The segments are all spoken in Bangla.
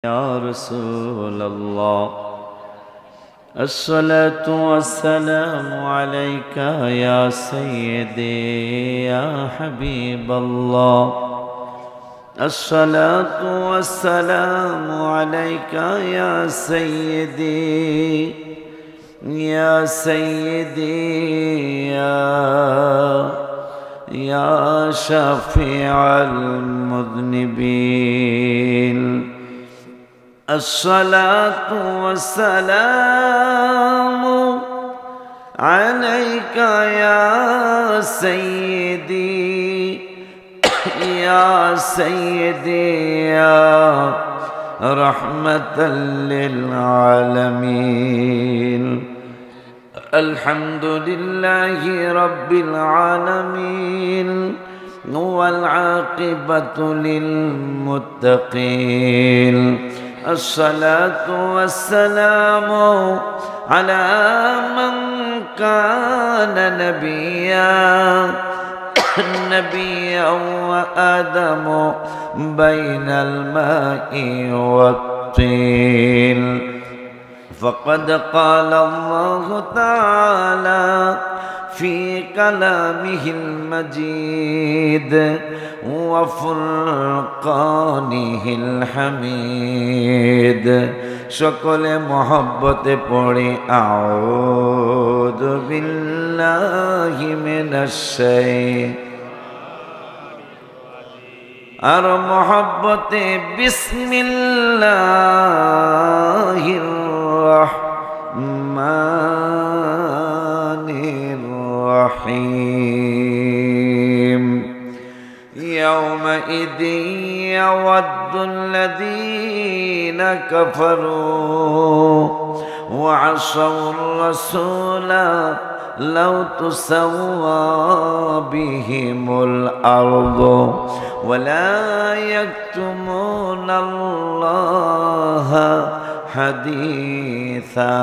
يا رسول الله الصلاة والسلام عليك يا سيدي يا حبيب الله. الصلاة والسلام عليك يا سيدي يا سيدي يا شفيع المذنبين. الصلاة والسلام عليك يا سيدي يا سيدي يا رحمة للعالمين. الحمد لله رب العالمين والعاقبة للمتقين. الصلاة والسلام على من كان نبيا وآدم بين الماء والطين. فقد قال الله تعالى في كلامه المجيد وفرقانه الحميد. সকলে মহব্বতে পড়ি আউযু বিল্লাহি মিনাশ শাইতানির আর মহব্বতে বিসমিল্লাহির রহমানির রহিম। يومئذ يود الذين كفروا وعصوا الرسول لو تسوى بهم الأرض ولا يكتمون الله حديثا.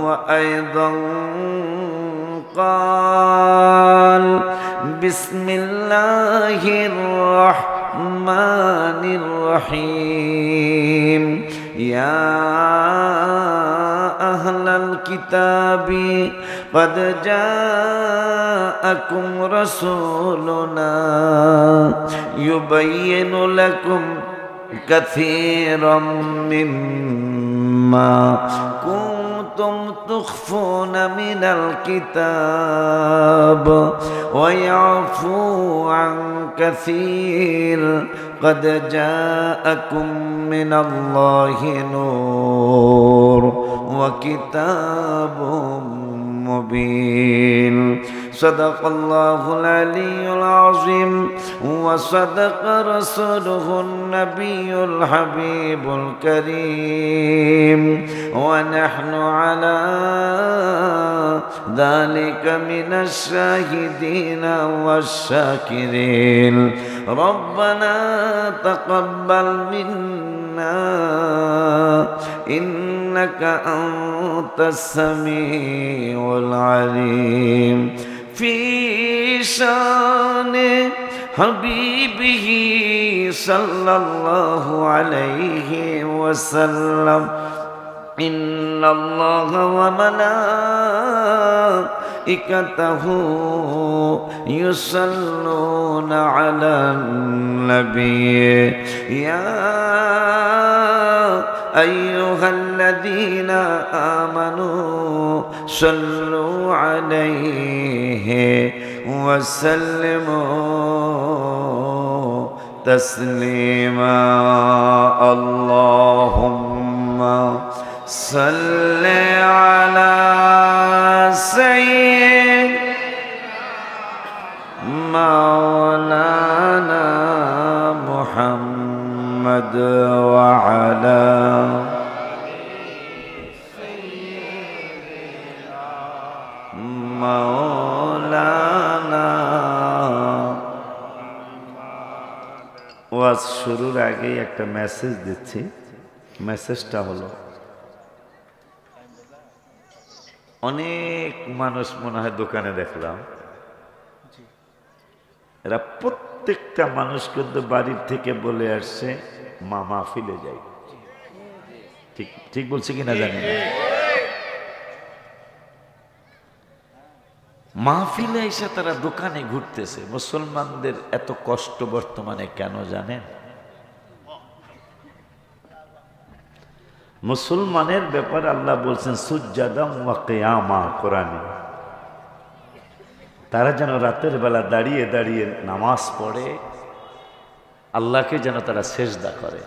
وأيضا قال بسم الله الرحمن الرحيم. يا أهل الكتاب قد جاءكم رسولنا يبين لكم كثيرا مما كنتم تخفون من الكتاب ويعفو عن كثير. قد جاءكم من الله نور وكتاب مبين. صدق الله العلي العظيم وصدق رسوله النبي الحبيب الكريم. ونحن على ذلك من الشاهدين والشاكرين. ربنا تقبل منا إنك أنت السميع العليم. في شان حبيبه صلى الله عليه وسلم. إن الله وملائكته يصلون على النبي. يا أيها الذين آمنوا صلوا عليه وسلموا تسليما. اللهم صل على سيدنا مولانا محمد وعلى مولانا। ওয়াজ শুরুর আগেই একটা মেসেজ দিচ্ছি। মেসেজটা হলো, অনেক মানুষ মনে হয় দোকানে দেখলাম, এরা প্রত্যেকটা মানুষ কিন্তু বাড়ির থেকে বলে আসছে মা মাহফিলে যায়। ঠিক ঠিক বলছি কিনা জানি না। মাহফিলে এসে তারা দোকানে ঘুরতেছে। মুসলমানদের এত কষ্ট বর্তমানে কেন জানেন? মুসলমানের ব্যাপারে আল্লাহ বলছেন সুজ্জাদাম ওয়া কিয়ামা কোরআনে। তারা যেন রাতের বেলা দাঁড়িয়ে দাঁড়িয়ে নামাজ পড়ে, আল্লাহকে যেন তারা সেজদা করে।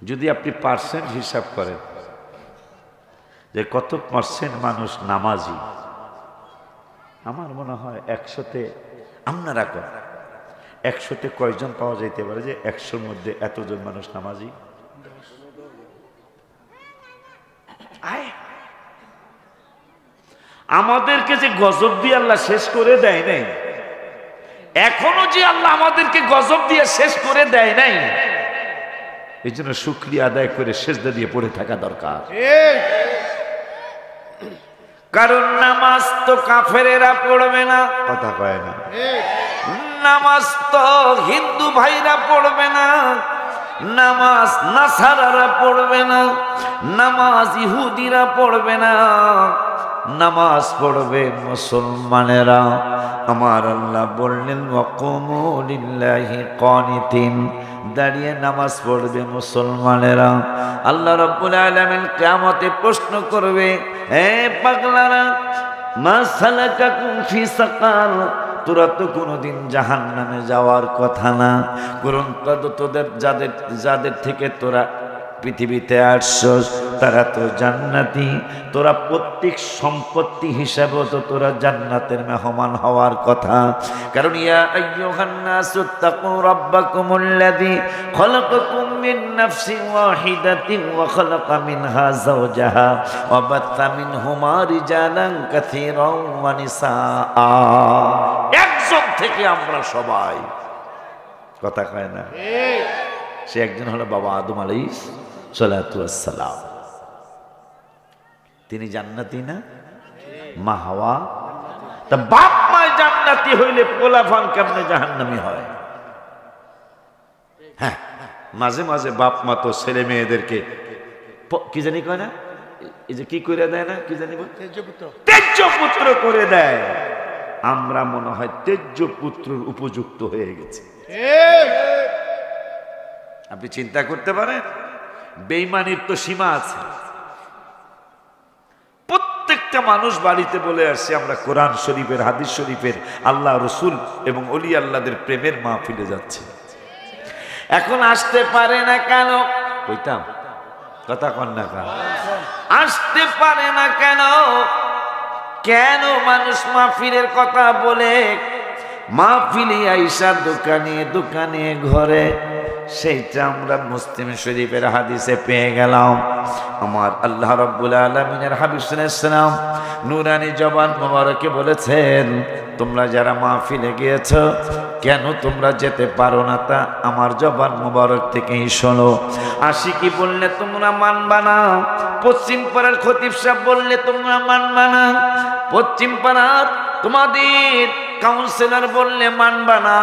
যদি আপনি পার্সেন্ট হিসাব করেন যে কত পার্সেন্ট মানুষ নামাজি, আমার মনে হয় 100-তে আপনারা কর 100-তে কয়জন পাওয়া যাইতে পারে যে 100-র মধ্যে এতজন মানুষ নামাজি? আমাদেরকে যে গজব দিয়ে আল্লাহ শেষ করে দেয় নাই, এখনো যে আল্লাহ আমাদেরকে গজব দিয়ে শেষ করে দেয় নাই, এই জন্য শুকরিয়া আদায় করে সেজদা দিয়ে পড়ে থাকা দরকার। কারণ নামাজ তো কাফেরেরা পড়বে না, কথা কয় না। নামাজ তো হিন্দু ভাইরা পড়বে না, নামাজ নাসারারা পড়বে না, নামাজ ইহুদিরা পড়বে না, নামাজ পড়বে মুসলমানেরা। আমার আল্লাহ বললেন ওয়াকুমু লিল্লাহি কানিতিন, দাঁড়িয়ে নামাজ পড়বে মুসলমানেরা। আল্লাহ রাব্বুল আলামিন কিয়ামতে প্রশ্ন করবে, হে পাগলারা, মা সালাকাকুম ফি সাকার, তোরা তো কোনোদিন জাহান্নামে যাওয়ার কথা না, কারণ তোদের যাদের থেকে তোরা পৃথিবীতে আসছস তারা তো জান্নাতি, তোরা প্রত্যেক সম্পত্তি হিসাবে তো তোরা জান্নাতের মেহমান হওয়ার কথা। কারণ ইয়া আইয়ুহান নাসু তাকু রাব্বাকুমুল্লাযী খলাকাকুম মিন নাফসিন ওয়াহিদাতিন ওয়া খলাকা মিনহা যাওজাহা ওয়া বাত্তা মিনহুমা রিজালান কাসীরান ওয়া নিসাআ। একজন থেকে আমরা সবাই, কথা কয় না। সে একজন হলো বাবা আদম আলাইহিস সালাতু ওয়াস সালাম। তিনি জান্নাতি না? মা হাওয়া। তা বাপ মা জান্নাতি হইলে পোলাফান কেমনে জাহান্নামী হয়? হ্যাঁ, মাঝে মাঝে বাপ মা তো ছেলে মেয়েদেরকে কি জানি কয় না, এই যে কি করে দেয় না, কি জানি তেজ্য পুত্র করে দেয়। আমরা মনে হয় তেজ্য পুত্রের উপযুক্ত হয়ে গেছে। আপনি চিন্তা করতে পারেন, বেঈমানির তো সীমা আছে। প্রত্যেকটা মানুষ বাড়িতে বলে আসছে আমরা কোরআন শরীফের, হাদিস শরীফের, আল্লাহ রসুল এবং ওলি আল্লাহদের প্রেমের মাহফিলে যাচ্ছে। এখন আসতে পারে না কেন? কইতাম কথা কন না কেন? আসতে পারে না কেন? কেন মানুষ মাহফিলের কথা বলে? মাহফিলে আইসা দোকানে দোকানে ঘরে, সেইটা আমরা মুসলিম শরীফের হাদিসে পেয়ে গেলাম। আমার আল্লাহ রাব্বুল আলামিনের হাবিব সাল্লাল্লাহু আলাইহি ওয়াসাল্লাম নূরানি জবান মোবারকে বলেছেন, তোমরা যারা মাহফিলে গিয়েছো কেন তোমরা যেতে পারো না তা আমার জবান মোবারক থেকেই শোনো। আশিকি বললে তোমরা মানবা না, পশ্চিম পাড়ার খতিব সাহেব বললে তোমরা মানবা না, পশ্চিম পাড়ার তোমাদের কাউন্সিলর বললে মানবা না,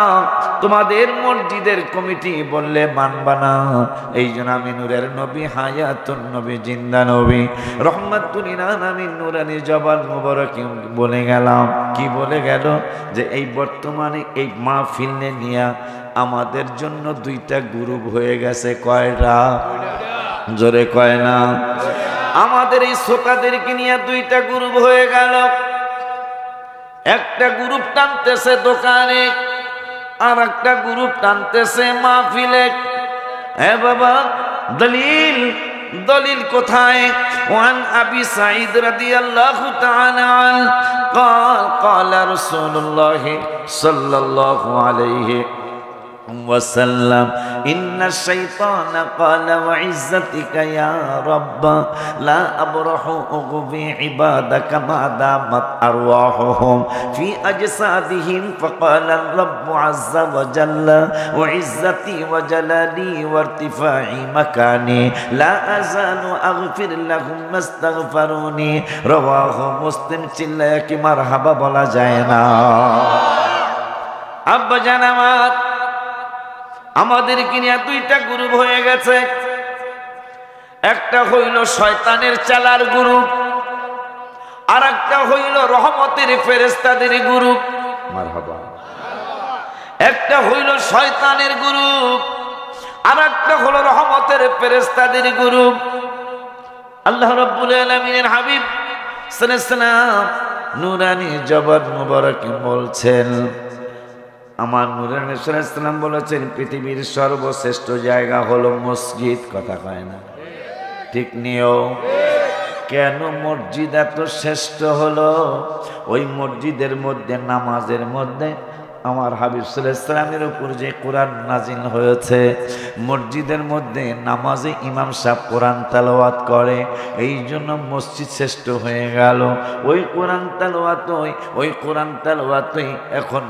তোমাদের মসজিদের কমিটি বললে মানবা না। এই জন্য আমি নূরের নবী, হায়াতুন নবী, জিন্দা নবী, রহমাতুল লিল আলামিন নূরানি জবান মোবারক বলে গেলাম। কি বলে গেল? যে এই বর্তমানে এই মাহফিল নিয়ে আমাদের জন্য দুইটা গ্রুপ হয়ে গেছে। কয়টা? জোরে কয় না? আমাদের এই শ্রোতাদেরকে নিয়ে দুইটা গ্রুপ হয়ে গেল। একটা গ্রুপ টানতেছে দোকানে, আর একটা গ্রুপ টানতেছে মাহফিলে। হ্যাঁ বাবা, দলিল দলিল কোথায়? ওয়ান আবি সাঈদ রাদিয়াল্লাহু তাআলা قال قال رسول الله صلى الله عليه وسلم إن الشيطان قال وعزتك يا رب لا أبرح أغوي عبادك ما دامت أرواحهم في أجسادهم فقال الرب عز وجل وعزتي وجلالي وارتفاع مكاني لا أزال أغفر لهم ما استغفروني رواه مسلم চিল্লায় কি মারহাবা বলা যায় না? আব্বা জান আমার, আমাদেরকে নিয়ে দুইটা গ্রুপ হয়ে গেছে। একটা হইল শয়তানের চালার গ্রুপ, আর একটা হইল রহমতের ফেরেশতাদের গ্রুপ। মারহাবা। একটা হইল শয়তানের গ্রুপ, আর একটা হলো রহমতের ফেরেশতাদের গ্রুপ। আল্লাহ রাব্বুল আলামিনের হাবিব সাল্লাল্লাহু আলাইহি ওয়াসাল্লাম নূরানি জবান মুবারকে বলছেন, আমার নূরে নবী সাল্লাল্লাহু আলাইহি ওয়াসাল্লাম বলেছেন পৃথিবীর সর্বশ্রেষ্ঠ জায়গা হলো মসজিদ। কথা কয় না? ঠিক নিও। কেন মসজিদ এত শ্রেষ্ঠ হলো? ওই মসজিদের মধ্যে, নামাজের মধ্যে আমার হাবিব সাল্লাল্লাহু আলাইহি ওয়াসাল্লামের উপর যে কোরআন নাজিল হয়েছে, মসজিদের মধ্যে নামাজে ইমাম সাহেব কোরআন তেলাওয়াত করে, এই জন্য মসজিদ শ্রেষ্ঠ হয়ে গেল। ওই কোরআন তেলাওয়াতই এখন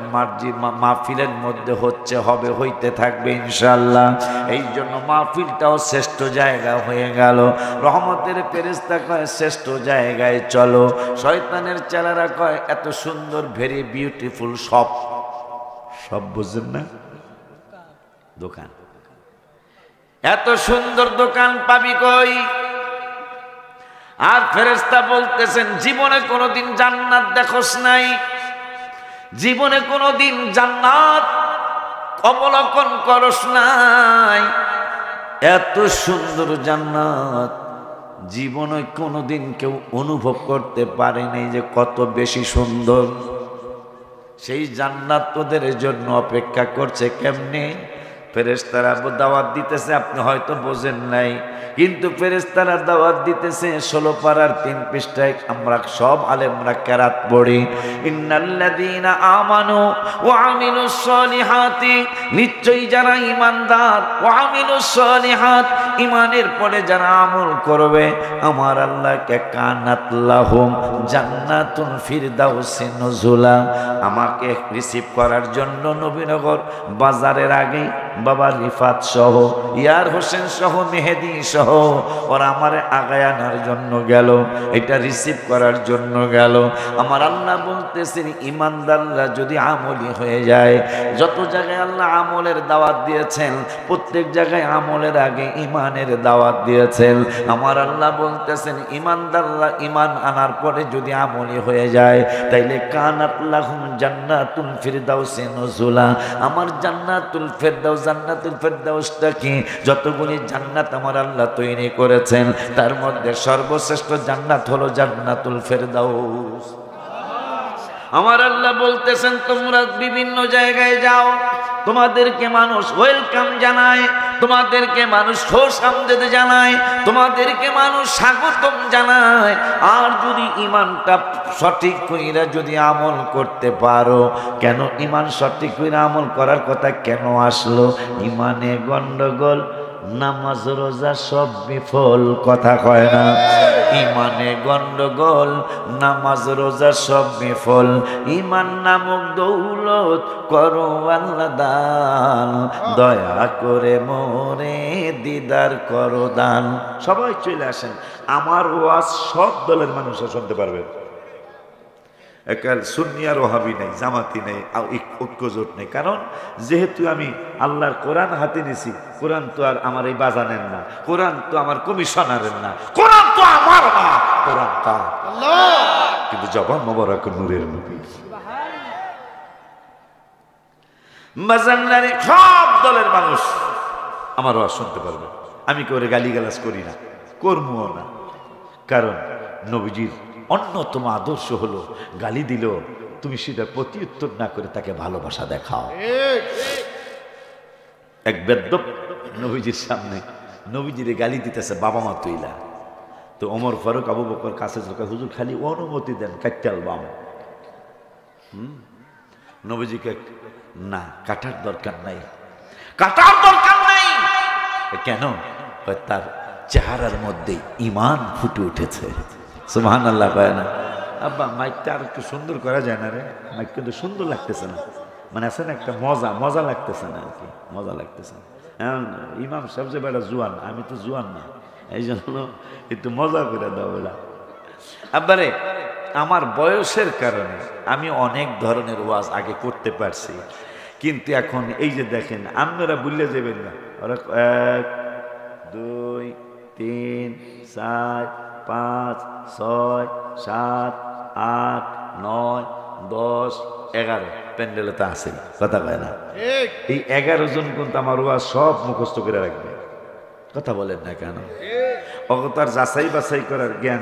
মাহফিলের মধ্যে হচ্ছে, হবে, হইতে থাকবে ইনশাআল্লাহ। এই জন্য মাহফিলটাও শ্রেষ্ঠ জায়গা হয়ে গেল। রহমতের ফেরেশতা কয় শ্রেষ্ঠ জায়গায় চলো, শয়তানের চেলারা কয় এত সুন্দর, ভেরি বিউটিফুল, সব বুঝছেন না? দোকান, এত সুন্দর দোকান পাবি কই? আর ফেরেশতা বলতেছেন জীবনে কোনোদিন জান্নাত দেখোস নাই, জীবনে কোনোদিন জান্নাত অবলোকন করস নাই, এত সুন্দর জান্নাত জীবনে কোনোদিন কেউ অনুভব করতে পারে নাই যে কত বেশি সুন্দর। সেই জান্নাত তোদের জন্য অপেক্ষা করছে। কেমনে? ফেরেশতারা দাওয়াত দিতেছে, আপনি হয়তো বোঝেন নাই, কিন্তু ফেরেশতারা দাওয়াত দিতেছে 16 পারার 3 পৃষ্ঠায়। আমরা সব আলেমরা কেরাত পড়ি, ইন্নাল্লাযীনা আমানু ওয়া আমিলুস সলিহাতি, নিশ্চয়ই যারা ঈমানদার, ওয়া আমিলুস সলিহাত, ঈমানের পরে যারা আমল করবে, আমার আল্লাহকে কানাত লাহুম জান্নাতুন ফিরদাউসি নুজুলা, আমাকে রিসিভ করার জন্য নবীনগর বাজারের আগে বাবা রিফাত সহ, ইয়ার হোসেন সহ, মেহেদি সহ ওরা আমারে আগায় আনার জন্য গেল, এটা রিসিভ করার জন্য গেল। আমার আল্লাহ বলতেছেন ইমানদাররা যদি আমলি হয়ে যায়, যত জায়গায় আল্লাহ আমলের দাওয়াত দিয়েছেন, প্রত্যেক জায়গায় আমলের আগে ইমানের দাওয়াত দিয়েছেন। আমার আল্লাহ বলতেছেন ইমানদাররা ইমান আনার পরে যদি আমলি হয়ে যায়, তাইলে কানাত লাহুম জান্নাতুল ফিরদাউসি নুজুলা, আমার জান্নাতুল ফিরদাউস, জান্নাতুল ফিরদাউসটা কি? যতগুলি জান্নাত আমার আল্লাহ তৈরি করেছেন, তার মধ্যে সর্বশ্রেষ্ঠ জান্নাত হলো জান্নাতুল ফিরদাউস। আমার আল্লাহ বলতেছেন তোমরা বিভিন্ন জায়গায় যাও, তোমাদেরকে মানুষ ওয়েলকাম জানায়, তোমাদেরকে মানুষ খোশ আমদেদ জানায়, তোমাদেরকে মানুষ স্বাগতম জানায়। আর যদি ইমানটা সঠিক কইরা যদি আমল করতে পারো, কেন ইমান সঠিক কইরা আমল করার কথা কেন আসলো? ইমানে গন্ডগোল, নামাজ রোজা সব বিফল। কথা কয় না? ইমানে গন্ডগোল, নামাজ রোজা সব বিফল। ইমান নামক দৌলত করো আল্লাহ দান, দয়া করে মোরে দিদার করো দান। সবাই চলে আসেন, আমার ওয়াজ সব দলের মানুষরা শুনতে পারবেন। একাল সুন্নি আর ওহাবি নেই, জামাতি নেই, ঐক্যজোট নেই। কারণ যেহেতু আমি আল্লাহর কোরআন হাতে নিছি, কোরআন তো আর আমার এই বাজানের না, কোরআন তো আমার কমিশনারের না, কোরআন তো আমার না, কোরআন তার। কিন্তু জবান মোবারক নূরের নবী। বাজানদারে সব দলের মানুষ আমার ওয়াজ শুনতে পারবে। আমি কেউ গালিগালাজ করি না, করবো না। কারণ নবীজির অন্যতম আদর্শ হলো গালি দিল তুমি সেটা প্রতি উত্তর না করে তাকে ভালোবাসা দেখাও। এক বেদ্যপ নবীজির সামনে নবীজির গালি দিতেছে বাবা মা তুইলা, তো ওমর ফারুক আবু বকর কাছে হুজুর খালি অনুমতি দেন কাটতে বাম। নবীজিকে না, কাটার দরকার নাই, কাটার দরকার নাই। কেন? তার চেহারার মধ্যে ইমান ফুটে উঠেছে। সুবহানাল্লাহ কয় না? আব্বা মাইকটা আর একটু সুন্দর করা যায় না রে? মাইক কিন্তু সুন্দর লাগতেছে না, মানে আছে না একটা মজা লাগতেছে না আর কি, মজা লাগতেছে না। ইমাম সবচেয়ে বেড়া জোয়ান, আমি তো জোয়ান না, এই জন্য একটু মজা করে দাও বেড়া। আব্বারে আমার বয়সের কারণে আমি অনেক ধরনের ওয়াজ আগে করতে পারছি, কিন্তু এখন এই যে দেখেন, আপনারা ভুলে যাবেন না, ওরা 1 2 3 4 5 6 7 8 9 10 11 প্যান্ডেলে তো আছে, কথা কয় না? এই 11 জন কিন্তু আমার ওয়াজ সব মুখস্থ করে রাখবে, কথা বলেন না কেন? অগতার যাচাই বাছাই করার জ্ঞান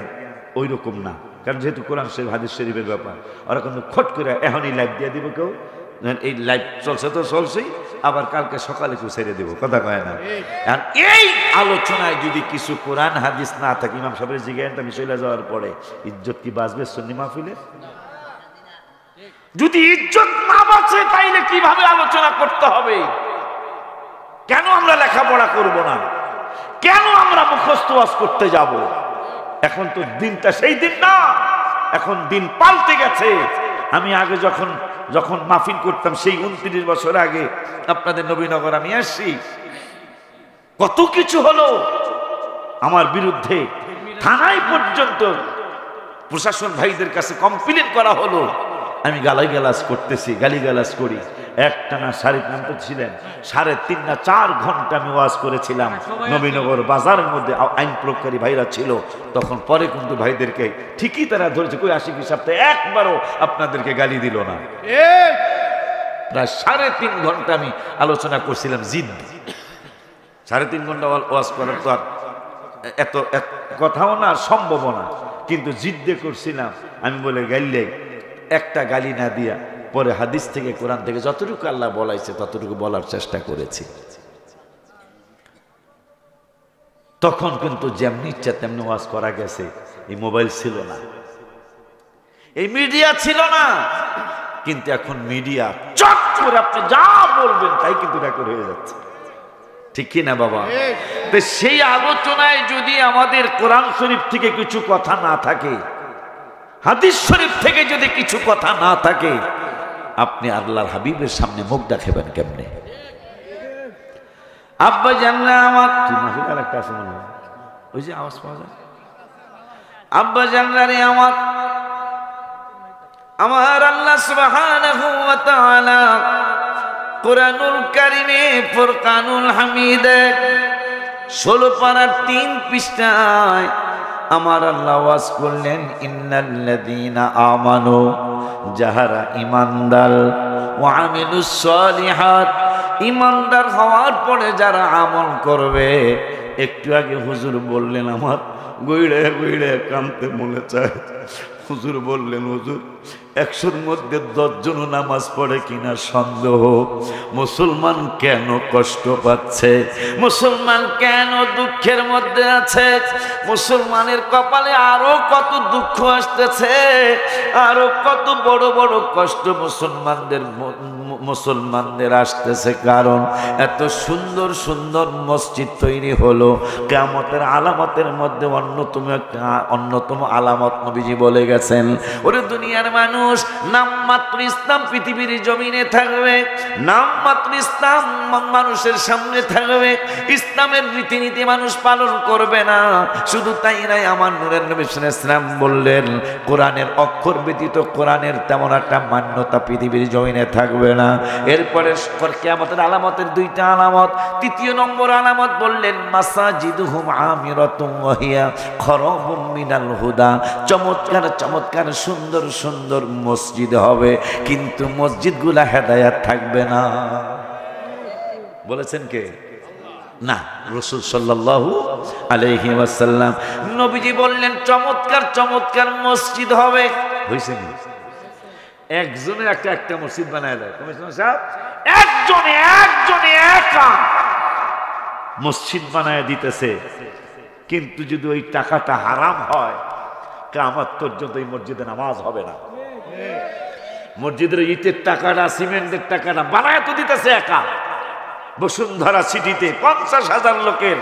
ওই রকম না, কারণ যেহেতু কোরআন শরীফ হাদিস শরীফের ব্যাপার, ওরা কিন্তু খট করে এখনই লাইভ দিয়ে দিব, কেউ এই লাইভ চলছে তো চলছেই, আবার কালকে সকালে কেউ ছেড়ে দেবো, কথা কয় না? আর এই আলোচনায় যদি কিছু কোরআন হাদিস না থাকে, ইমাম সাহেবের জিজ্ঞাসা আমি চলে যাওয়ার পরে ইজ্জত কি বাঁচবে সুন্নি মাহফিলে? যদি ইজ্জত না বাঁচে তাইলে কিভাবে আলোচনা করতে হবে? কেন আমরা লেখাপড়া করব না? কেন আমরা মুখস্থ ওয়াজ করতে যাব? এখন তো দিনটা সেই দিন না, এখন দিন পাল্টে গেছে। আমি আগে যখন মাহফিল করতাম, সেই 29 বছর আগে আপনাদের নবীনগর আমি আসছি, কত কিছু হলো আমার বিরুদ্ধে, থানায় পর্যন্ত প্রশাসন ভাইদের কাছে কমপ্লেন করা হলো। আমি গালাগালাজ করতেছি, গালিগালাজ করি। একটানা 3.5 ছিলেন, 3.5 না 4 ঘন্টা আমি ওয়াজ করেছিলাম নবীনগর বাজারের মধ্যে। আইন প্রয়োগকারী ভাইরা ছিল তখন, পরে কিন্তু ভাইদেরকে ঠিকই তারা ধরেছে, কই আশিকি সপ্তাহে একবারও আপনাদেরকে গালি দিল না। প্রায় 3.5 ঘন্টা আমি আলোচনা করছিলাম, জিদ। 3.5 ঘন্টা ওয়াজ করার তো আর এত কথাও না, সম্ভব না, কিন্তু জিদ্দে করছিলাম আমি। বলে গাইলে একটা গালি না দিয়া পরে হাদিস থেকে কোরআন থেকে যতটুকু আল্লাহ বলাইছে ততটুকু বলার চেষ্টা করেছি। তখন কিন্তু যেমনি ইচ্ছা তেমনি ওয়াজ করা গেছে। এই মোবাইল ছিল না, এই মিডিয়া ছিল না, কিন্তু এখন মিডিয়া চট করে আপনি যা বলবেন তাই কিন্তু রেকর্ড হয়ে যাচ্ছে, ঠিক কি না বাবা? তো সেই আলোচনায় যদি আমাদের কোরআন শরীফ থেকে কিছু কথা না থাকে, হাদিস শরীফ থেকে যদি কিছু কথা না থাকে, আপনি আল্লাহর হাবিবের সামনে মুখ দেখাবেন কেমনে? আব্বা জানলা আমার একটা আছে মনে হয়, ওই যে আওয়াজ পাওয়া যায়, আব্বা জানলা রে আমার আল্লাহ সুবহানাহু ওয়া তাআলা কুরআনুল কারীমে ফুরকানুল হামিদে 16 পারার 3 পৃষ্ঠায় আমার আল্লাহ ওয়াজ করলেন, ইন্নাল্লাযীনা আমানু, যাহারা ঈমানদার, ওয়া আমিলুস সালিহাত, ঈমানদার হওয়ার পরে যারা আমল করবে। একটু আগে হুজুর বললেন, আমার গইড়ে গইড়ে কাঁদতে মনে চায়। হুজুর বললেন, হুজুর 100-র মধ্যে 10 জন নামাজ পড়ে কিনা সন্দেহ। মুসলমান কেন কষ্ট পাচ্ছে? মুসলমান কেন দুঃখের মধ্যে আছে? মুসলমানের কপালে আরো কত দুঃখ আসতেছে, আরো কত বড় বড় কষ্ট মুসলমানদের আসতেছে। কারণ এত সুন্দর সুন্দর মসজিদ তৈরি হলো, কিয়ামতের আলামতের মধ্যে অন্যতম আলামত নবীজি বলে গেছেন, ওরে দুনিয়ার মানুষ, নামমাত্র ইসলাম পৃথিবীর জমিনে থাকবে, নামমাত্র ইসলাম মানুষের সামনে থাকবে, ইসলামের রীতিনীতি মানুষ পালন করবে না। শুধু তাই নাই, আমার নূরের নবী সাল্লাল্লাহু আলাইহি ওয়াসাল্লাম বললেন, কোরআনের অক্ষর ব্যতীত কোরআনের তেমন একটা মান্যতা পৃথিবীর জমিনে থাকবে না। এরপরে কিয়ামতের আলামতের 2টা আলামত। 3য় নম্বর আলামত বললেন, মাসাজিদুহুম আমিরাতুন ওয়া হিয়া খরাবুম মিনাল হুদা। চমৎকার চমৎকার সুন্দর সুন্দর মসজিদ হবে, কিন্তু মসজিদগুলা হেদায়েত থাকবে না। বলেছেন কে? না, রাসূল সাল্লাল্লাহু আলাইহি ওয়াসাল্লাম। নবীজি বললেন, চমৎকার চমৎকার মসজিদ হবে। হইছে কি? একজনে একটা মসজিদ বানায় দেয়, কমিশনার সাহেব, একজনে একা মসজিদ বানায় দিতেছে। কিন্তু যদি ওই টাকাটা হারাম হয়, কিয়ামত পর্যন্ত এই মসজিদে নামাজ হবে না। মসজিদের ইটের টাকাটা, সিমেন্টের টাকাটা বানায় তো দিতেছে একা। বসুন্ধরা সিটিতে 50,000 লোকের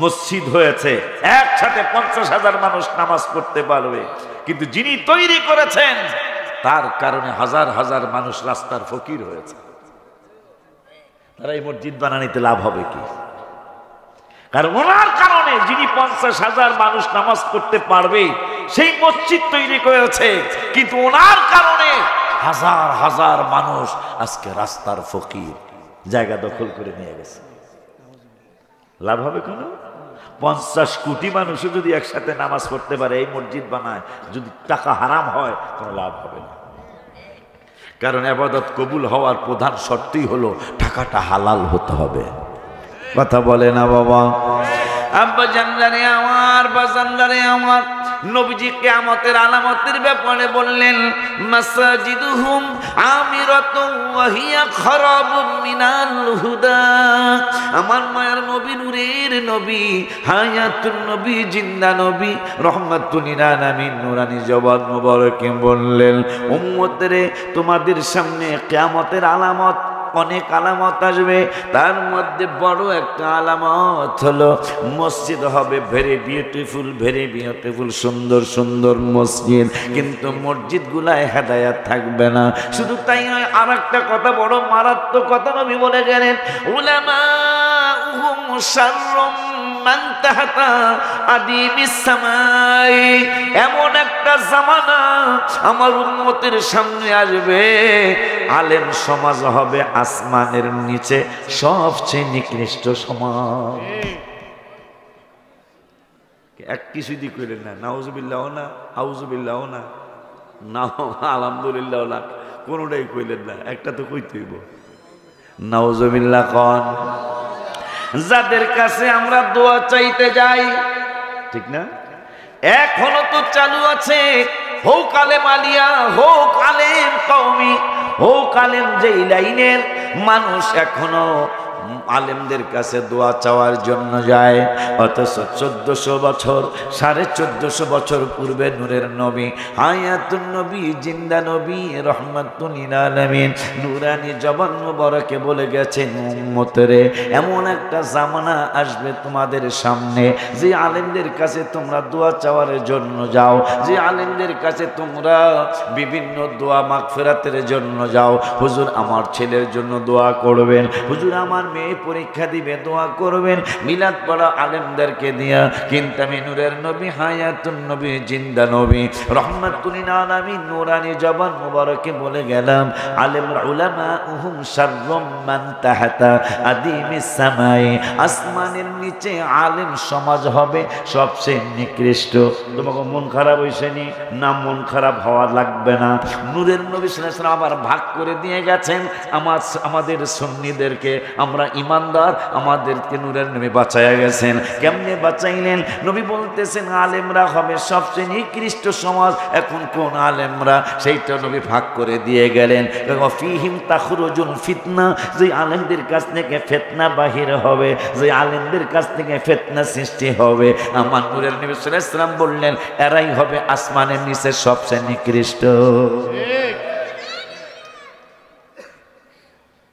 মসজিদ হয়েছে, একসাথে 50,000 মানুষ নামাজ পড়তে পারবে। কিন্তু যিনি তৈরি করেছেন, তার কারণে হাজার হাজার মানুষ রাস্তার ফকির হয়েছে। তারা এই মসজিদ বানানিতে লাভ হবে কি? কারণ ওনার কারণে যিনি 50,000 মানুষ নামাজ পড়তে পারবে, সেই মসজিদ তৈরি করেছে। কিন্তু ওনার কারণে হাজার হাজার মানুষ আজকে রাস্তার ফকির, জায়গা দখল করে নিয়ে গেছে। লাভ হবে কোনো? 50 কোটি মানুষও যদি একসাথে নামাজ পড়তে পারে, এই মসজিদ বানায়, যদি টাকা হারাম হয় কোনো লাভ হবে না। কারণ ইবাদত কবুল হওয়ার প্রধান শর্তই হলো টাকাটা হালাল হতে হবে। কথা বলে না বাবা? আব্বা জানলারে আমার, বাজানলারে আমার, নবীজি কিয়ামতের আলামতের ব্যাপারে বললেন, মাসাজিদুহুম আমিরাতুন ওয়া হিয়া খারাবুম মিনাল হুদা। আমার মায়ের নবী, নূরের নবী, হায়াতুন নবী, জিন্দা নবী, রহমাতুল লিল আলামিন, নূরানি জবান মুবারকে বললেন, উম্মতরে তোমাদের সামনে কিয়ামতের আলামত, অনেক আলামত আসবে, তার মধ্যে বড় একটা আলামত হলো মসজিদ হবে ভেরি বিউটিফুল, সুন্দর সুন্দর মসজিদ, কিন্তু মসজিদ গুলায় হেদায়াত থাকবে না। শুধু তাই নয়, আর একটা কথা, বড় মারাত্মক কথা নবী বলে গেলেন, উলামাউহুম শাররুম মান তাহতা আদিমিস সামাই। এমন একটা জামানা আমার উম্মতের সামনে আসবে, আলেম সমাজ হবে আসমানের নিচে সবচেয়ে নিকৃষ্ট সমাজ। এক কিছুই দি কইলেন না, নাউজুবিল্লাহ না, আউজুবিল্লাহ না, না আলহামদুলিল্লাহ না, কোনোটাই কইলেন না। একটা তো কইতে হইব, নাউজুবিল্লাহ কন। যাদের কাছে আমরা দোয়া চাইতে যাই, ঠিক না, এখনো তো চালু আছে, হোক আলেম আলিয়া, হোক আলেম কওমি, হোক আলেম যেই লাইনের মানুষ, এখনো আলেমদের কাছে দোয়া চাওয়ার জন্য যায়। অথচ 1400 বছর, 1450 বছর পূর্বে নূরের নবী, হায়াতুন নবী, জিন্দা নবী, রহমাতুল লিল আলামিন, নূরানি জবান মুবারকে বলে গেছেন, উম্মতরে এমন একটা জামানা আসবে তোমাদের সামনে, যে আলেমদের কাছে তোমরা দোয়া চাওয়ার জন্য যাও, যে আলেমদের কাছে তোমরা বিভিন্ন দোয়া মাগফিরাতের জন্য যাও, হুজুর আমার ছেলের জন্য দোয়া করবেন, হুজুর আমার মেয়ে পরীক্ষা দিবে, দোয়া করবেন, মিলাদ পড়া আলেমদেরকে দিয়া। কিন্তু আমি নূরের নবী, হায়াতুন নবী, জিন্দা নবী, রহমাতুল লিল আলামিন, নূরানি জবান মুবারকে বলে গেলাম, আলেম উলামাউহুম শাররুম মান তাহতা আদিমিস সামাই। আসমানের নিচে আলেম সমাজ হবে সবচেয়ে নিকৃষ্ট। তোমাকে মন খারাপ হইছে নি? না, মন খারাপ হওয়া লাগবে না। নূরের নবী সাল্লাল্লাহু আলাইহি ওয়াসাল্লাম আবার ভাগ করে দিয়ে গেছেন আমাদের সুন্নিদেরকে। আমরা ইমানদার, আমাদেরকে নূরের নবী বাঁচাইয়া গেছেন। কেমনে বাঁচাইলেন? নবী বলতেছেন আলেমরা হবে সবচেয়ে নিকৃষ্ট সমাজ। এখন কোন আলেমরা, সেইটা নবী ভাগ করে দিয়ে গেলেন। ফিহিম তাখরুজুল ফিতনা, যে আলেমদের কাছ থেকে ফিতনা বাহির হবে, যে আলেমদের কাছ থেকে ফিতনা সৃষ্টি হবে, আমার নূরের নবী সাল্লাল্লাহু আলাইহি ওয়াসাল্লাম বললেন এরাই হবে আসমানের নিচে সবচেয়ে নিকৃষ্ট।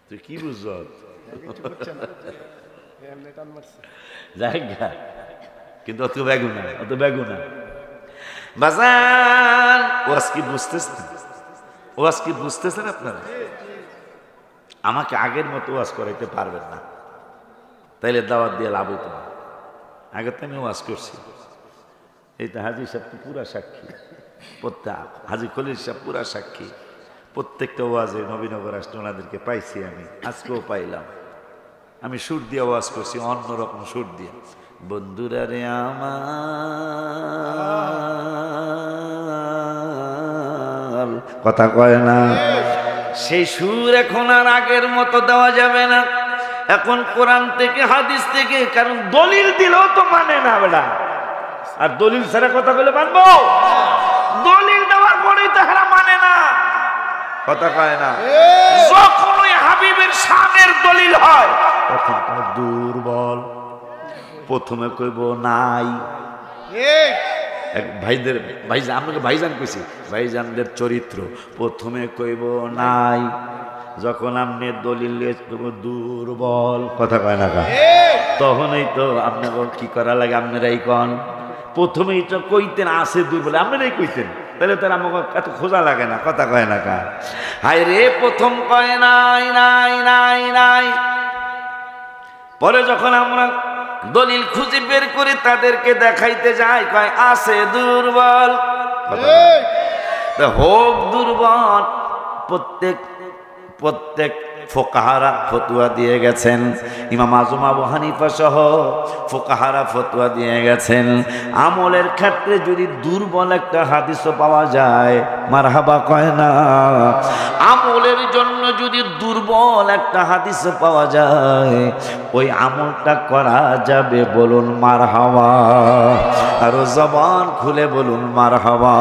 তুই কি বুঝছ? কিন্তু অত বেগুনা বাজান, ওয়াজ কি বুঝতেছেন? ওয়াজ কি বুঝতেছেন আপনারা? আমাকে আগের মতো ওয়াজ করাইতে পারবেন না, তাইলে দাওয়াত দিয়ে লাভ হইতো না। আগে তো আমি ওয়াজ করছি, এই তো হাজি সাহেব তো পুরা সাক্ষী, প্রত্যেক হাজি খলিল সাহেব পুরা সাক্ষী। প্রত্যেকটা ওয়াজে নবীনগর আসলে ওনাদেরকে পাইছি, আমি আজকেও পাইলাম। আমি সুর দিয়ে ওয়াজ করছি, অন্যরকম সুর দিয়ে। বন্ধুরা রে আমার, কথা কয় না, সেই সুর এখন আর আগের মতো দেওয়া যাবে না। এখন কোরআন থেকে, হাদিস থেকে, কারণ দলিল দিলেও তো মানে না বেটা। আর দলিল ছাড়া কথা বলে মানবো? দলিল দেওয়ার পরেই তো হারা মানে না, কথা কয় না। যখন ওই হাবিবের শানের দলিল হয় তখন তো দুর্বল। প্রথমে কইব নাই, ভাইদের ভাইজান, আপনাকে ভাইজান কইছি, ভাইজানদের চরিত্র প্রথমে কইব নাই। যখন আপনি দলিল দুর্বল, কথা কয় না, তখনই তো আপনাকে কি করা লাগে? আপনারাই কন। প্রথমেই তো কইতেন আছে দুর্বল, আপনারাই কইতেন, তাহলে তার আমাকে এত খোঁজা লাগে না, কথা কয় না কা। হায় রে, প্রথম কয় নাই নাই নাই নাই, পরে যখন আমরা দলিল খুঁজে বের করে তাদেরকে দেখাইতে যাই, কয় আছে দুর্বল। হোক দুর্বল, প্রত্যেক ফোকাহারা ফতুয়া দিয়ে গেছেন। ইমাম আজম আবু হানিফা সহ ফোকাহারা ফতুয়া দিয়ে গেছেন, আমলের ক্ষেত্রে যদি দুর্বল একটা হাদিসও পাওয়া যায় মারহাবা কয় না। আমলের জন্য যদি দুর্বল একটা হাদিসও পাওয়া যায় ওই আমলটা করা যাবে, বলুন মারহাবা। আরো জবান খুলে বলুন মারহাবা।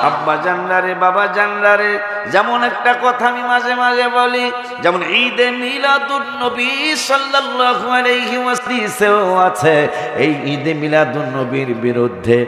আব্বা জানলারে, বাবা জানলারে, যেমন একটা কথা আমি মাঝে মাঝে বলি, যেমন ঈদে মিলাদুন নবী সাল্লাল্লাহু আলাইহি ওয়াসাল্লাম আছে, এই ঈদে মিলাদুন নবীর বিরুদ্ধে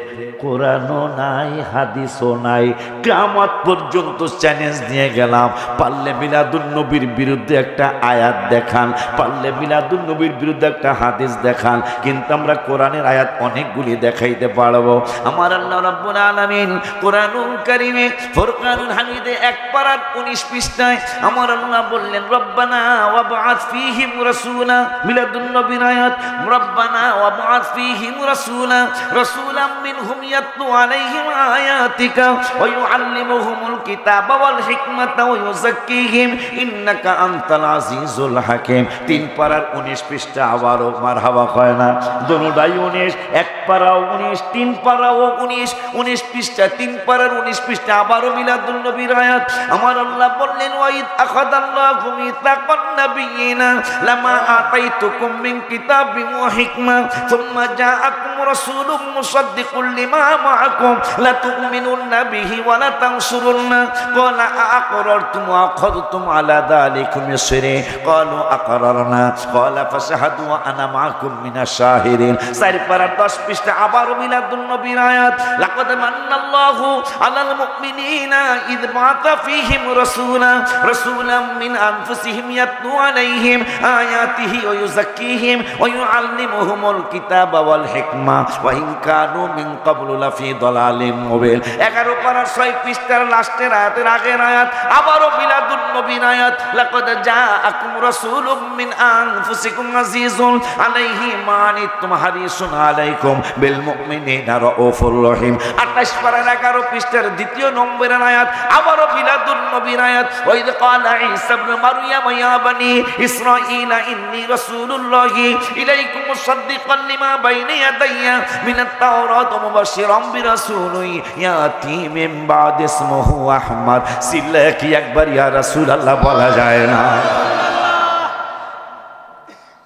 কোরআনও নাই, হাদিসও নাই। কিয়ামত পর্যন্ত চ্যালেঞ্জ দিয়ে গেলাম, পারলে মিলাদুন নবীর বিরুদ্ধে একটা আয়াত দেখান, পারলে মিলাদুন নবীর বিরুদ্ধে একটা হাদিস দেখান। কিন্তু আমরা কোরআনের আয়াত অনেকগুলি দেখাইতে পারবো। আমার আল্লাহ রাব্বুল আলামিন কোরআনুল কারীমে ফুরকানুল হামিদে 1/19 পৃষ্ঠায় আমার আল্লাহ বললেন, রব্বানা ওয়াবআথ ফীহিম রাসূলা, মিলাদুন নবীর আয়াত, রব্বানা ওয়াবআথ ফীহিম রাসূলা রাসূলাম মিনহুম ইয়াতলু আলাইহিম আয়াতিকা ওয়া ইউআল্লিমুহুমুল কিতাবা ওয়াল হিকমাতা ওয়া ইউযাক্কিহিম ইন্নাকা আনতাল আজিজুল হাকীম। 3/19 পৃষ্ঠা। আবারও মারহাবা হয় না? দোনোটাই 19, 1/19, 3/19, 19 পৃষ্ঠা, 3/19 পৃষ্ঠা। আবারও মিলাদুন নবীর আয়াত। আমার আল্লাহ বললেন, ওয়াইদ আখাযাল্লাহু মিসাকান নাবিয়িনা লামা আতাইতুকুম মিন কিতাবিন ওয়া হিকমা সুম্মা জাআকুম রাসূলুম মুসাদ্দিকুল লিমা মাআকুম লা তু'মিনুন্না বিহি ওয়া লা তানসুরুন্না ক্বালা আ'আকরারতুম ওয়া আখাযতুম আলা যালিকুম ইসরি ক্বালু আ'আকরারনা ক্বালা ফাশহাদু ওয়া আনা মাআকুম মিনাশ শাহিদিন। 4/10 পৃষ্ঠা। আবারও মিলাদুন নবীর আয়াত, লাকাদ মান্নাল্লাহু আলাল মুমিনিনা ইয বা'আথা ফীহিম রাসূলাম মিন আনফুসিহিম ইয়াতলু আলাইহিম আয়াতিহি ওয়া ইউযাক্কিহিম ওয়া ইউআল্লিমুহুমুল কিতাবা ওয়াল হিকমা ওয়া ইন কানু মিন ক্বাবলু লাফি দালালিম মুবিন। 11/6 পৃষ্ঠার লাস্টের আয়াতের আগের আয়াত। আবারও মিলাদুন নবীর আয়াত, লাকাদ জাআকুম রাসূলুম মিন আনফুসিকুম আজিজুন আলাইহি মা আনিতুম হারিসুন আলাইকুম বিল মুমিনিনা রাউফুর রহিম। 28/11 পৃষ্ঠার দ্বিতীয় নম্বরের আয়াত। আবারও মিলাদুন নবীর আয়াত, ওয়াইদ ক্বালা ঈসা ইবনে মারইয়াম ইয়া বানি ইসরাঈলা ইন্নী রাসূলুল্লাহি ইলাইকুম মুসাদ্দিকান লিমা বাইনা ইয়াদাইয়া মিনাত তাওরাত ওয়া মুবাশশিরাম বিরাসূলিন ইয়াতি মিন বা'দি ইসমুহু আহমদ। সিল্লা কি একবার ইয়া রাসূলুল্লাহ বলা যায় না?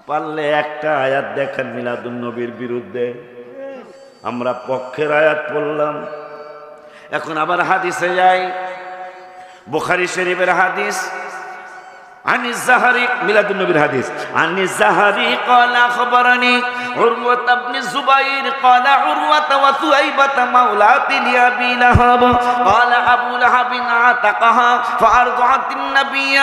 পারলে একটা আয়াত দেখেন মিলাদুন নবীর বিরুদ্ধে। আমরা পক্ষের আয়াত পড়লাম, এখন আবার হাদিসে যাই। বুখারী শরীফের হাদিস, আনি যাহারি, মিলাদুন নবীর হাদিস। আনি যাহারি ক্বালা খবরানি উরওয়া ইবনে যুবাইর ক্বালা উরওয়া ওয়া সুআইবা মাওলাতি লিআবি লাহাব ক্বালা আবু লাহাব আতাকাহা ফারদাতিন নাবিয়্য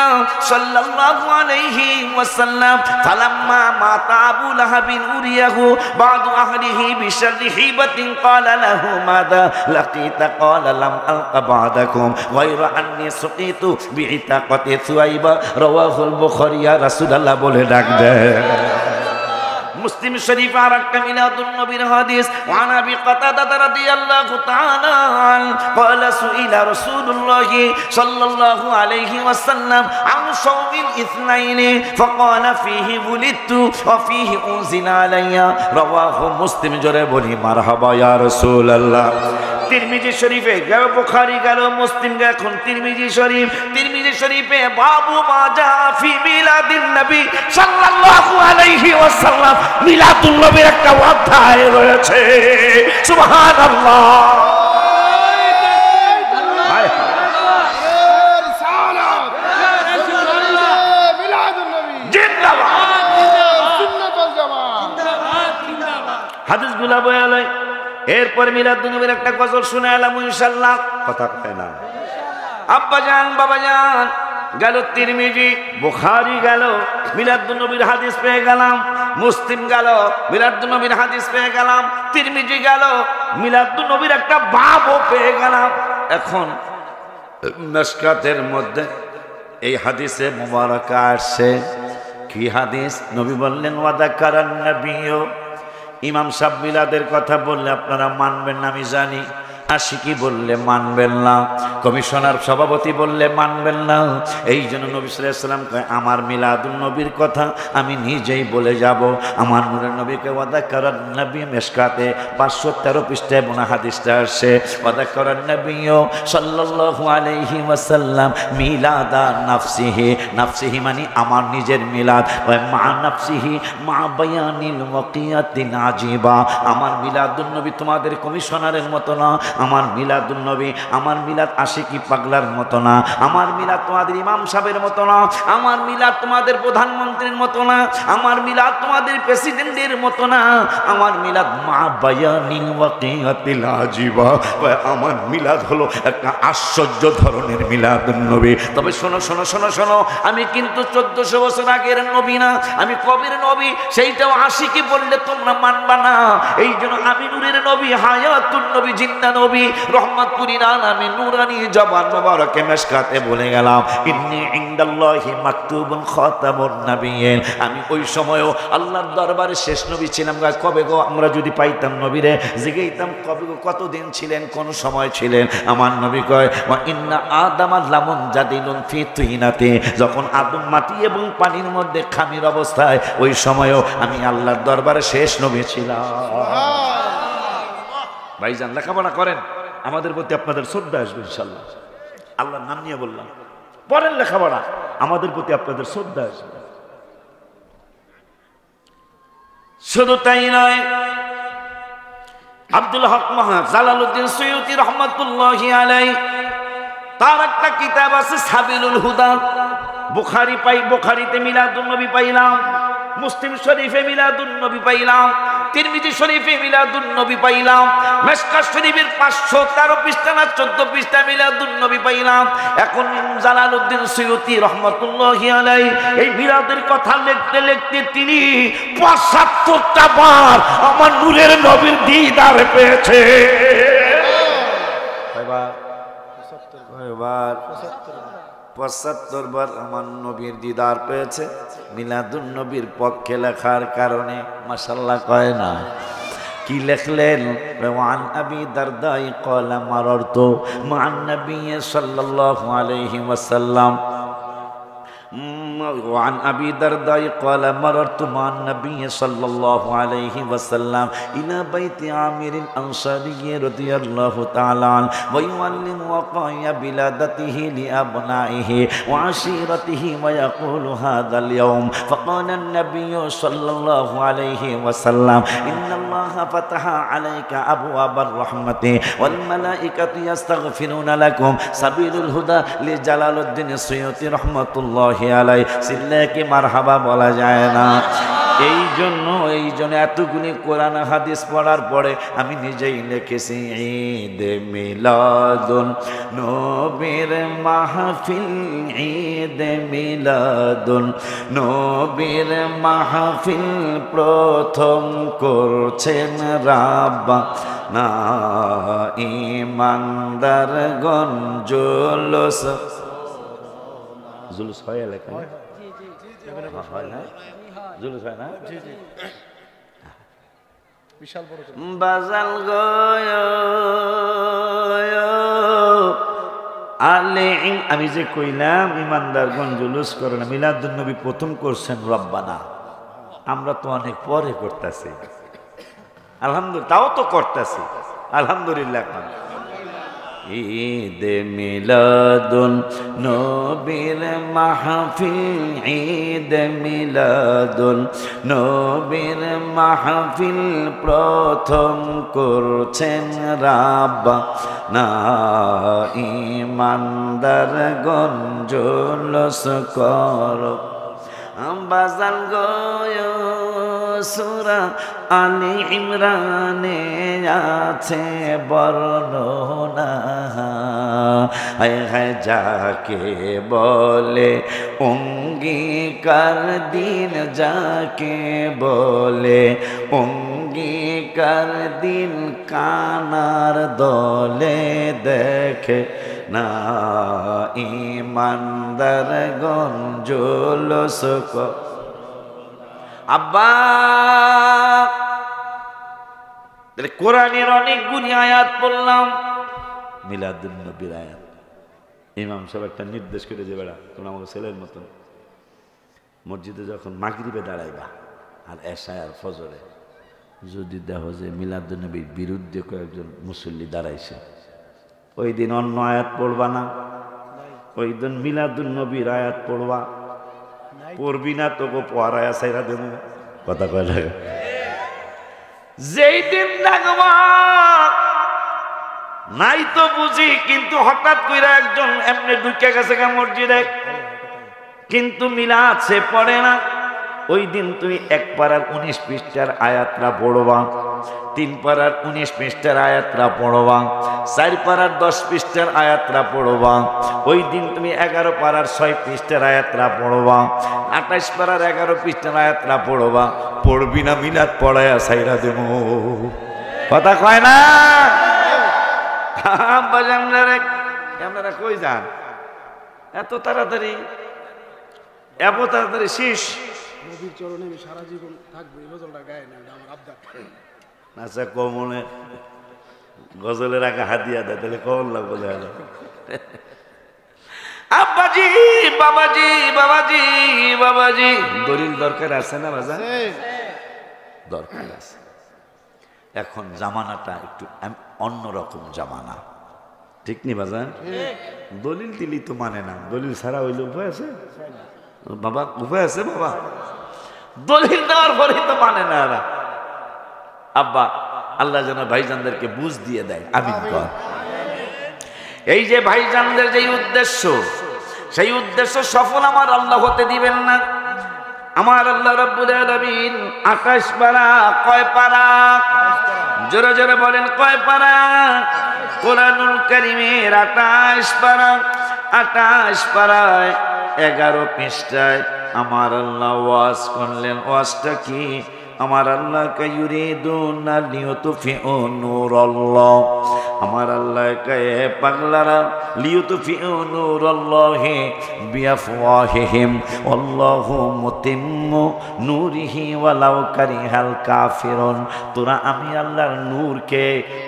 সাল্লাল্লাহু আলাইহি ওয়াসাল্লাম ফালাম্মা মাতা আবু লাহাব উরিয়াহু বাদু আহলিহি বিশাররি হিবাতিন ক্বালা লাহু মাদা লাকিতা ক্বালা লাম আলকা বাদাকুম গায়রা আন্নী সুকিতু বিইতাকাতি সুআইবা রাওয়াহুল বুখারী। ইয়া রাসূলুল্লাহ বলে ডাক দেয়। মুসলিম শরীফ আর একটা মিলাদুন নবীর হাদিস, ওয়া নাবি কাতাদা রাদিয়াল্লাহু তাআলা ক্বালা সুইলা রাসূলুল্লাহ সাল্লাল্লাহু আলাইহি ওয়াসাল্লাম আন শাওমিল ইসনাইনি ফাকালা ফীহি বুলিতু ওয়া ফীহি উনজিলা আলাইয়া। রাওয়াহু মুসলিম। জোরে বলি মারহাবা ইয়া রাসূলুল্লাহ। তিরমিজি শরীফে গেল, বুখারী গেল, মুসলিম গেল, এখন তিরমিজি শরীফ। তিরমিজি শরীফে বাবু মা জা ফি মিলাদিন নবী সাল্লাল্লাহু আলাইহি ওয়াসাল্লাম, মিলাদুন নবীর একটা অধ্যায় রয়েছে। সুবহানাল্লাহ। হাদিস গুলা বয়ালে এরপর মিলাদুন নবীর একটা গজল শুনাইলাম ইনশাআল্লাহ। কথা কয় না? আব্বা জান, বাবা জান, গেল তিরমিজি, বুখারী গেল, মিলাদুন নবীর হাদিস পেয়ে গেলাম। মুসলিম গেল, মিলাদুন নবীর হাদিস পেয়ে গেলাম। তিরমিজি গেল, মিলাদুন নবীর একটা বাবও পেয়ে গেলাম। এখন মিশকাতের মধ্যে এই হাদিসে মুবারাকা আসছে। কি হাদিস? নবী বললেন, ওয়া যাকারান নবিয়্যু। ইমাম সাহেব মিলাদের কথা বললে আপনারা মানবেন না আমি জানি, আশিকি বললে মানবেন না, কমিশনার সভাপতি বললে মানবেন না। এই জন্য নবী সাল্লাল্লাহু আলাইহি ওয়াসাল্লাম কয় আমার মিলাদুন নবীর কথা আমি নিজেই বলে যাব। আমার নূরের নবীকে ওয়াদাকারান নবী মেশকাতে 513 পৃষ্ঠায় বোনা হাদিসটা আসে, ওয়াদাকারান নবী সাল্লাল্লাহু আলাইহি ওয়াসাল্লাম মিলাদা নাফসিহি, নাফসিহি মানে আমার নিজের মিলাদ, ওয়া মা নাফসিহি মা বায়ানিল ওয়াকিয়াতিন আজিবা। আমার মিলাদুন নবী তোমাদের কমিশনারের মতো না, আমার মিলাদুন নবী আমার মিলাদ আশিকি পাগলার মতো না, আমার মিলাদ তোমাদের ইমাম সাহেবের মতো না, আমার মিলাদ তোমাদের প্রধানমন্ত্রীর মতো না, আমার মিলাদ তোমাদের প্রেসিডেন্টের মতো না, আমার মিলাদ মা বায়ানিল ওয়াকিয়াতিল আজিবা। আমার মিলাদ হলো একটা আশ্চর্য ধরনের মিলাদুন নবী। তবে শোনো শোনো শোনো শোনো, আমি কিন্তু 1400 বছর আগের নবী না, আমি কবির নবী, সেইটাও আশিকি বললে তোমরা মানবা না। এই জন্য আমি নূরের নবী, হায়াতুন নবী, জিন্দা নবী, রহমাতুল আলামিন, নূরানি জবান মোবারকে মেশকাতে বলে গেলাম ইন্নী ইনদাল্লাহি মাকতুবুন খাতামুন নাবিয়্যিন। আমি ওই সময়ও আল্লাহর দরবারে শেষ নবী ছিলাম। কবে গো আমরা যদি পাইতাম নবীরে, জিগাইতাম কবে গো কতদিন ছিলেন, কোন সময় ছিলেন? আমার নবী কয় ওয়া ইন্না আদামা লামুন জাদিলুন ফি তিনাতি, যখন আদম মাটি এবং পানির মধ্যে খামির অবস্থায়, ওই সময়ও আমি আল্লাহর দরবারে শেষ নবী ছিলাম। ভাইজান লেখাপড়া করেন, আমাদের প্রতি আপনাদের শ্রদ্ধা আসবে ইনশাআল্লাহ। আল্লাহর নাম নিয়ে বললাম, পড়েন লেখাপড়া, আমাদের প্রতি আপনাদের শ্রদ্ধা আসবে। শুধু তাই নয়, আব্দুল হক জালালউদ্দিন সুয়ুতি রহমাতুল্লাহি আলাইহি তার একটা কিতাব আছে সাবিলুল হুদা। বুখারীতে মিলাদুন নবী পাইলাম, মুসলিম শরীফে মিলাদুন নবী পাইলাম, তিরমিজি শরীফে মিলাদুন নবী পাইলাম, মিশকাত শরীফের 513 পৃষ্ঠা না 14 পৃষ্ঠা মিলাদুন নবী পাইলাম। এখন জালালউদ্দিন সুয়ুতি রহমাতুল্লাহি আলাইহি এই মিলাদের কথা লিখতে লিখতে তিনি 75টা বার আমার নূরের নবীর দিদার পেয়েছে। কয়বার? 75 বার আমার নবীর দিদার পেয়েছে মিলাদুন নবীর পক্ষে লেখার কারণে। মাশাআল্লাহ কয় না? কি লিখলেন? ওয়ান আবি দারদাই ক্বালা মারারতু মা'আন নবী সাল্লাল্লাহু আলাইহি ওয়াসাল্লাম। وعن أبي الدرداء قال مررت مع النبي صلى الله عليه وسلم إلى بيت عامر الأنصاري رضي الله تعالى عنه ويعلم وقايا بلادته لأبنائه وعشيرته ويقول هذا اليوم فقال النبي صلى الله عليه وسلم إن الله فتح عليك أبواب الرحمة والملائكة يستغفرون لكم سبيل الهدى لجلال الدين السيوطي رحمة الله আলাই। সিল্লাকে মারহাবা বলা যায় না। এই জন্য এতগুলি কোরআন হাদিস পড়ার পরে আমি নিজেই লিখেছি ঈদ মিলাদুন নবীর মাহফিল, ঈদ মিলাদুন নবীর মাহফিল প্রথম করছেন রাব্বা না ইমানদারগণ জুলুস। জুলুস হয় এলাকায়? হয় না? জুলুস হয় না? বাজাল গয় আলে, আমি যে কইলাম ইমানদারগণ জুলুস করে না, মিলাদুন নবী প্রথম করছেন রব্বানা। আমরা তো অনেক পরে করতেছি, আলহামদুলিল্লাহ, তাও তো করতেছি আলহামদুলিল্লাহ। ঈদ মিলাদুন নবীর মাহফিল, ঈদ মিলাদুন নবীর মাহফিল প্রথম করছেন রাব্বা না ইমানদারগণ জুলুস করো। বাজাল গয় সূরা আলী ইমরানে আছে বর্ণনা, হায় হায় যাকে বলে অঙ্গীকার দিন, যাকে বলে অঙ্গীকার দিন কানার দলে দেখে না ইমানদারগণ জুলুস করে। আব্বা কোরআনের অনেকগুলি আয়াত পড়লাম, মিলাদুন নবীর আয়াত। ইমাম সাহেব একটা নির্দেশ করে যে বেড়া তোমরা আমাকে ছেলের মতন মসজিদে যখন মাগরিবে দাঁড়াইবা আর এশায় আর ফজরে যদি দেখো যে মিলাদুন নবীর বিরুদ্ধে কয়েকজন মুসল্লি দাঁড়াইছে, ওই দিন অন্য আয়াত পড়বা না, ওই দিন মিলাদুন নবীর আয়াত পড়বা। পড়বি না তোকে পড়ায়া সাইরা দেব, কথা কয় না। যেই দিন দেখবা নাই তো বুঝি, কিন্তু হঠাৎ কইরা একজন এমনি ঢুকে গেছে মসজিদে, কিন্তু মিলাদ সে পড়ে না, ওই দিন তুমি 1 পারার 19 পৃষ্ঠার আয়াতটা পড়বা, 3 পারার 19 পৃষ্ঠার আয়াতটা পড়বা, 4 পারার 10 পৃষ্ঠার আয়াতটা পড়বা। ওই দিন তুমি 11 পারার 6 পৃষ্ঠার আয়াতটা পড়বা, 28 পারার 11 পৃষ্ঠার আয়াতটা পড়বা। পড়বি না মিলাদ পড়ায়া সাইরা দেব, কথা কয় না। আপনারা কই যান এত তাড়াতাড়ি? এত তাড়াতাড়ি শেষ? নবীর চরণে আমি সারা জীবন থাকবো, এই গজলটা গায়ে না, আমার আবদার। আচ্ছা কমনে গজলের আগে হাতিয়া দেয় তাহলে কমন লাগবে। আব্বাজি বাবাজি বাবাজি বাবাজি, দলিল দরকার আছে না বাজার? দরকার আছে। এখন জামানাটা একটু অন্যরকম জামানা, ঠিক নি বাজার? দলিল দিলি তো মানে না, দলিল ছাড়া হইলে উপায় আছে বাবা? উপায় আছে বাবা? দলিল দেওয়ার পরেই তো মানে না এরা। আব্বা আল্লাহ যেন ভাইজানদেরকে বুঝ দিয়ে দেয়, আমিন কর। এই যে ভাইজানদের যে উদ্দেশ্য, সেই উদ্দেশ্য সফল আমার আল্লাহ হতে দিবেন না। আমার আল্লাহ রাব্বুল আলামিন 28 পারা, কয় পারা? জোরে জোরে বলেন কয় পারা? কোরআনুল কারীমের 28 পারা, 28 পারায় 11 পৃষ্ঠায় আমার আল্লাহ ওয়াজ করলেন। ওয়াজটা কি? আমার আল্লাহ কায়ুরিদুনা লিয়ুতফিউ নূরাল্লাহ, আমার আল্লাহ কয়ে পাগলারা লিয়ুতফিউ নূরাল্লাহি বিআফওয়াহিহিম আল্লাহু মুতিম্মু নূরিহি ওয়ালাউ কারিহাল কাফিরুন। তোরা আমি আল্লাহর নূরকে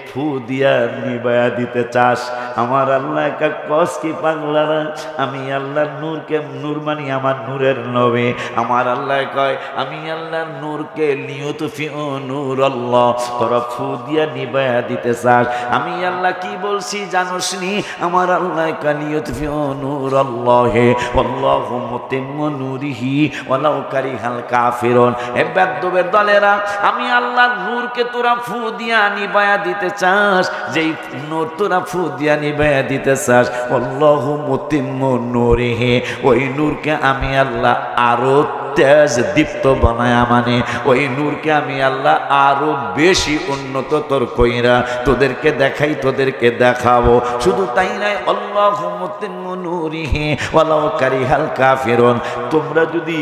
ফু দিয়া নিবায়া দিতে চাস? আমার আল্লাহ কস কি পাগলারা, আমি আল্লাহর নূরকে, নূর মানি আমার নূরের নবী, আমার আল্লাহ কয় আমি আল্লাহর নূরকে লিয়ুতফিউ নূরাল্লাহ তোরা ফু দিয়া নিবায়া দিতে চাস? আমি আল্লাহ কি বলছি জানোস নি? আমার আল্লাহ লিয়ুতফিউ নূরাল্লাহি আল্লাহু মুতিম্মু নূরিহি ওয়ালাউ কারিহাল কাফিরুন। হে বেদ্যবের দলেরা, আমি আল্লাহর নূরকে তোরা ফু দিয়া নিবায়া দিতে চাস? যেই নূর তোরা ফু দিয়া নিবায়া দিতে চাস, আল্লাহু মুতিম্মু নূরিহি, ওই নূরকে আমি আল্লাহ আরো তেজ দীপ্ত বানায়া, মানে ওই নূরকে আমি আল্লাহ আরো বেশি উন্নত তোর কইরা তোদেরকে দেখাই, তোদেরকে দেখাবো। শুধু তাই নয়, আল্লাহু মুতিম্মু নূরিহি ওয়ালাউ কারিহাল কাফিরুন। তোমরা যদি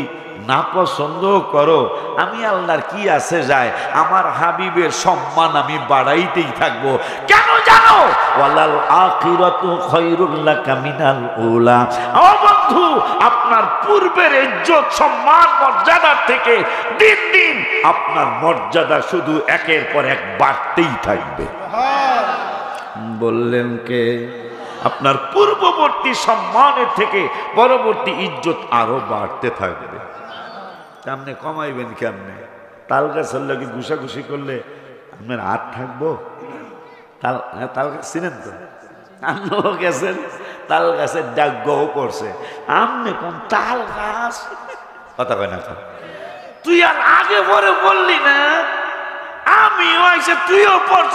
না পছন্দ করো, আমি আল্লাহর কি আছে যায়, আমার হাবিবের সম্মান আমি বাড়াইতেই থাকবো। কেন জানো? ওয়ালাল আখিরাতু খায়রুল লাকা মিনাল উলা। ও বন্ধু, আপনার পূর্বের ইজ্জত সম্মান মর্যাদার থেকে দিন দিন আপনার মর্যাদা শুধু একের পর এক বাড়তেই থাকবে। বললেন কে? আপনার পূর্ববর্তী সম্মানের থেকে পরবর্তী ইজ্জত আরো বাড়তে থাকবে। আপনি কমাইবেন কেমনে? তাল গাছের লাগে ঘুষাঘুষি করলে আপনার হাত থাকবো? তাল গাছ চিনেন তো? আপনিও গেছেন, তাল গাছের ডাক গহ করছে, আপনি কোন তাল গাছ? কথা কয় না? তুই আর আগে পরে বললি না, আমি হয়েছে তুইও পড়ছ,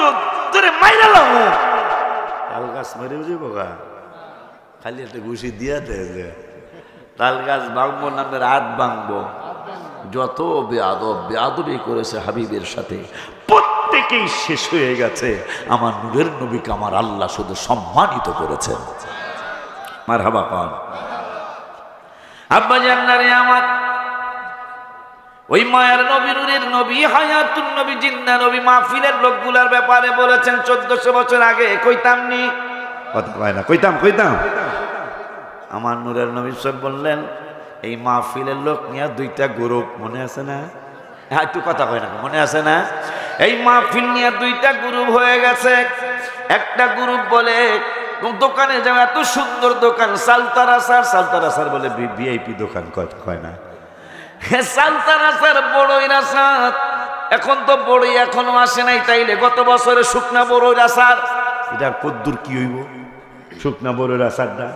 তোরে মাইরা লাগবো। তাল গাছ মেরে যাবো গা, খালি একটা ঘুষি দিয়া দেয়। তাল গাছ ভাঙবো না, হাত ভাঙবো। যত বেয়াদবি করেছে হাবিবের সাথে প্রত্যেকেই শেষ হয়ে গেছে। আমার নূরের নবীকে আমার আল্লাহ শুধু সম্মানিত করেছেন। মারহাবা পান। আব্বা জান্নারে আমার ওই মায়ের নবী, নূরের নবী, হায়াতুন নবী, জিন্দা নবী মাহফিলের লোকগুলার ব্যাপারে বলেছেন 1400 বছর আগে। কইতাম নি? কথা কয় না? কইতাম। আমার নূরের নবী সব বললেন, এই মাহফিলের লোক নিয়ে 2টা গ্রুপ, মনে আছে না? একটু কথা কয় না, মনে আছে না? এই মাহফিল নিয়ে 2টা গ্রুপ হয়ে গেছে। একটা গ্রুপ বলে দোকানে যাও, এত সুন্দর দোকান, সালতারাসার বলে ভিআইপি দোকান, কয় না সালতারাসার বড়ইর আচার। এখন তো বড়ই এখনো আসে নাই, তাইলে গত বছরে শুকনা বড়ইর আচার, এটার কদ্দুর কি হইব শুকনা বড়ইর আচারটা।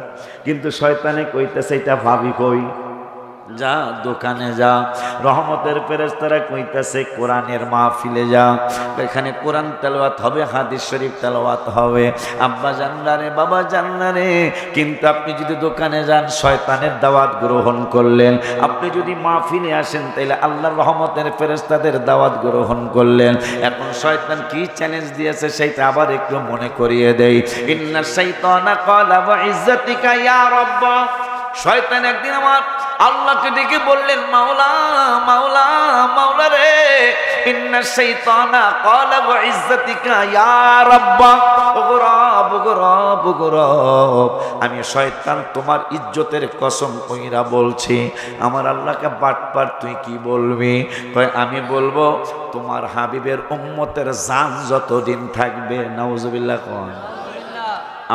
কিন্তু শয়তানে কইতেছে এটা ভাবি কই, যা দোকানে যা। রহমতের ফেরেশতারা কইতাছে কোরআনের মাহফিলে যা, এখানে কোরআন তেলাওয়াত হবে, হাদিস শরীফ তেলাওয়াত হবে। আব্বা জান্নারে বাবা জান্নারে, কিন্তু আপনি যদি দোকানে যান শয়তানের দাওয়াত গ্রহণ করলেন, আপনি যদি মাহফিলে আসেন তাইলে আল্লাহর রহমতের ফেরেশতাদের দাওয়াত গ্রহণ করলেন। এখন শয়তান কি চ্যালেঞ্জ দিয়েছে সেটা আবার একটু মনে করিয়ে দেই। ইন্না শাইতানা ক্বালা ওয়া ইজ্জাতিকা ইয়া রাব্ব, শয়তান একদিন আমার আল্লাহকে ডেকে বললেন, মাওলা মাওলা মাওলা রে, ইন্না শাইতানা ক্বালা ওয়া ইজ্জাতিকা ইয়া রাব্বা, ওগো রব ওগো রব ওগো রব, আমি শয়তান তোমার ইজ্জতের কসম কইরা বলছি, আমার আল্লাহকে বাটপার তুই কি বলবি? কয় আমি বলবো তোমার হাবিবের উম্মতের জান যতদিন থাকবে। নাউজুবিল্লাহ। কোন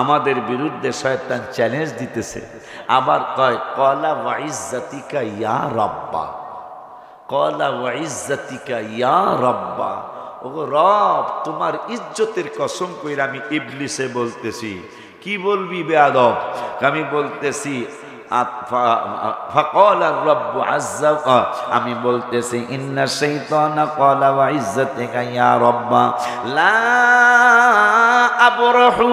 আমাদের বিরুদ্ধে শয়তান চ্যালেঞ্জ দিতেছে, আবার কয় ক্বালা ওয়া ইজ্জাতিকা ইয়া রাব্বা, ক্বালা ওয়া ইজ্জাতিকা ইয়া রাব্বা, ওগো রব তোমার ইজ্জতের কসম কইরা আমি ইবলিসে বলতেছি। কি বলবি বেয়াদব? আমি বলতেছি ফাকাল আর-রাব্বু আযজা, আমি বলতেছি ইন্না শাইতানা ক্বালা ওয়া ইজ্জাতিকা ইয়া রাব্বা লা আবরাহু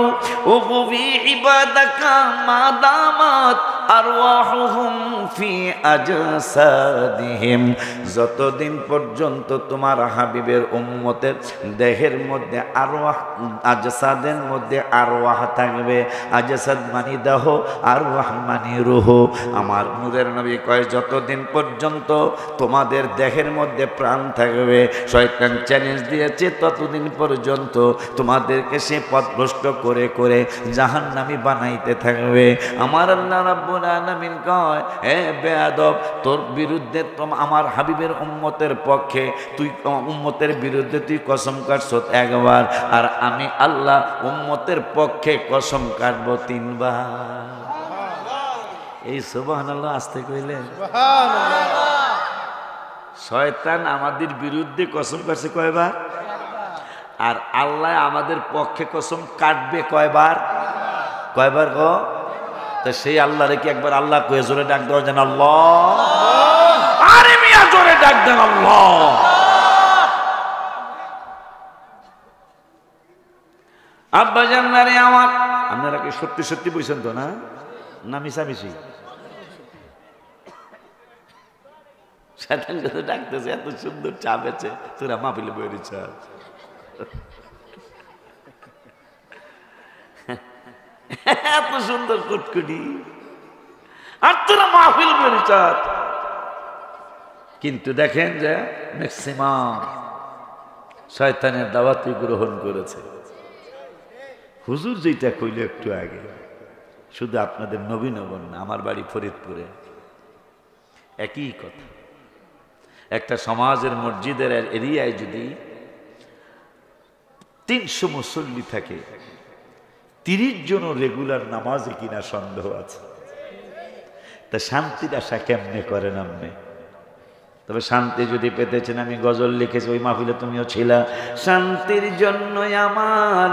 উগবি ইবাদাকা মা দামাত আরওয়াহুহুম ফি আজসাদিহিম, যতদিন পর্যন্ত তোমার হাবিবের উম্মতের দেহের মধ্যে আরওয়াহ, আজসাদের মধ্যে আরওয়াহ থাকবে। আজসাদ মানে দেহ, আরওয়াহ মানে রূহ। আমার নূরের নবী কয় যতদিন পর্যন্ত তোমাদের দেহের মধ্যে প্রাণ থাকবে, শয়তান চ্যালেঞ্জ দিয়েছে ততদিন পর্যন্ত তোমাদেরকে সে পথভ্রষ্ট করে করে জাহান্নামী বানাইতে থাকবে। আমার আল্লাহ রাব্বুল আলামিন কয়, হে বেয়াদব, তোর বিরুদ্ধে আমার হাবিবের উম্মতের পক্ষে তুই উম্মতের বিরুদ্ধে তুই কসম কাটছ একবার, আর আমি আল্লাহ উম্মতের পক্ষে কসম কাটবো 3 বার। এই সুবহানাল্লাহ আসতে কইলেন। শয়তান আমাদের বিরুদ্ধে কসম কাটছে কয়বার, আর আল্লাহ আমাদের পক্ষে কসম কাটবে কয়বার? কয়বার গো? তা সেই আল্লাহ রেখে একবার আল্লাহ কয়ে জোরে ডাক দেওয়া যেন আল্লাহ, আরে মিয়া জোরে ডাক দেন আল্লাহ। আব্বা জান্নারে আমার, আপনারা কি সত্যি সত্যি বুঝছেন তো না, না মিশামিশি? শয়তান কত ডাকতেছে, এত সুন্দর চা বেচে, তোরা মাহফিলে বইরে চা, এত সুন্দর কুটকুটি, আর তোরা মাহফিল বইরে চা। কিন্তু দেখেন যে ম্যাক্সিমাম শয়তানের দাওয়াতই গ্রহণ করেছে। হুজুর যেটা কইল একটু আগে, শুধু আপনাদের নবীনগর না, আমার বাড়ি ফরিদপুরে, একই কথা। একটা সমাজের মসজিদের এরিয়ায় যদি 300 মুসল্লি থাকে, 30 জনও রেগুলার নামাজে কিনা সন্দেহ আছে। তা শান্তির আশা কেমনে করেন আপনি? তবে শান্তি যদি পেতেছেন, আমি গজল লিখেছি, ওই মাহফিলে তুমিও ছিলা। শান্তির জন্য আমার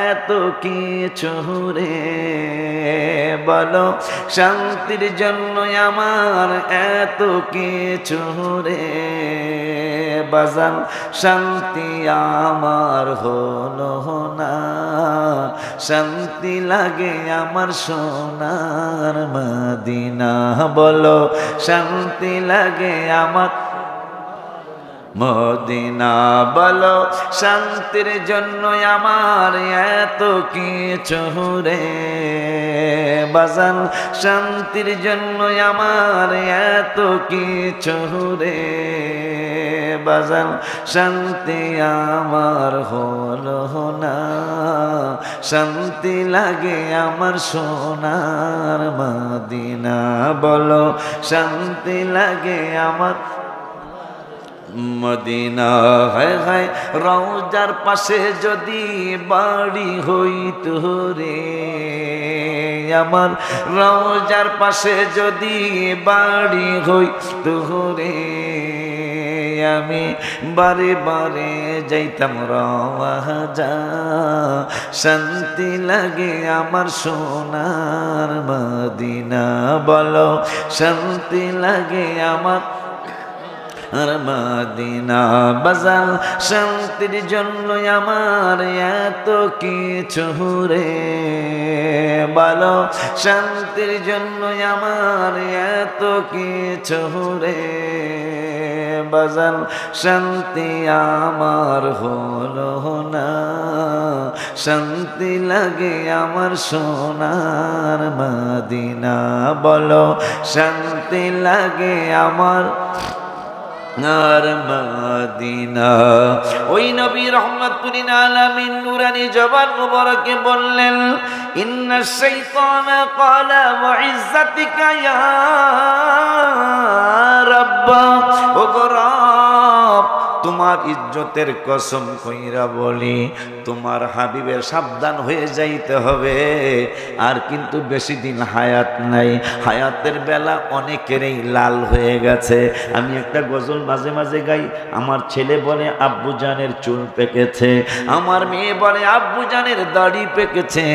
এত কিছু রে বলো, শান্তির জন্য আমার এত কিছু রে বাজান, শান্তি আমার হলো না, শান্তি লাগে আমার সোনার মদিনা, বলো শান্তি লাগে আমার মদিনা, বলো শান্তির জন্য আমার এত কিছু রে বাজান, শান্তির জন্য আমার এত কিছু রে বাজান, শান্তি আমার হলো না, শান্তি লাগে আমার সোনার মদিনা, বলো শান্তি লাগে আমার মদিনা হায় হায় রওজার পাশে যদি বাড়ি হইতো রে আমার রওজার পাশে যদি বাড়ি হইতো রে আমি বারে বারে যাইতাম রওজা শান্তি লাগে আমার সোনার মদিনা বলো শান্তি লাগে আমার আর মদিনা বাজার শান্তির জন্য আমার এত কিছু রে বলো শান্তির জন্য আমার এত কিছু রে বাজার শান্তি আমার হলো না শান্তি লাগে আমার সোনার মদিনা বলো শান্তি লাগে আমার আর মদিনা ওই নবী রহমাতুল লিল আলামিন নূরানি জবান মুবারকে বললেন ইন্নাশ শাইতানা ক্বালা ওয়া ইজ্জাতিকা ইয়া রাব্ব ও রব তোমার ইজ্জতের কসম কইরা বলি তোমার হাবিবের সাবধান হয়ে যাইতে হবে আর কিন্তু বেশি দিন হায়াত নাই হায়াতের বেলা অনেকেরই লাল হয়ে গেছে আমি একটা গজল মাঝে মাঝে গাই আমার ছেলে বলে আব্বু জানের চুল পেকেছে আমার মেয়ে বলে আব্বু জানের দাড়ি পেকেছে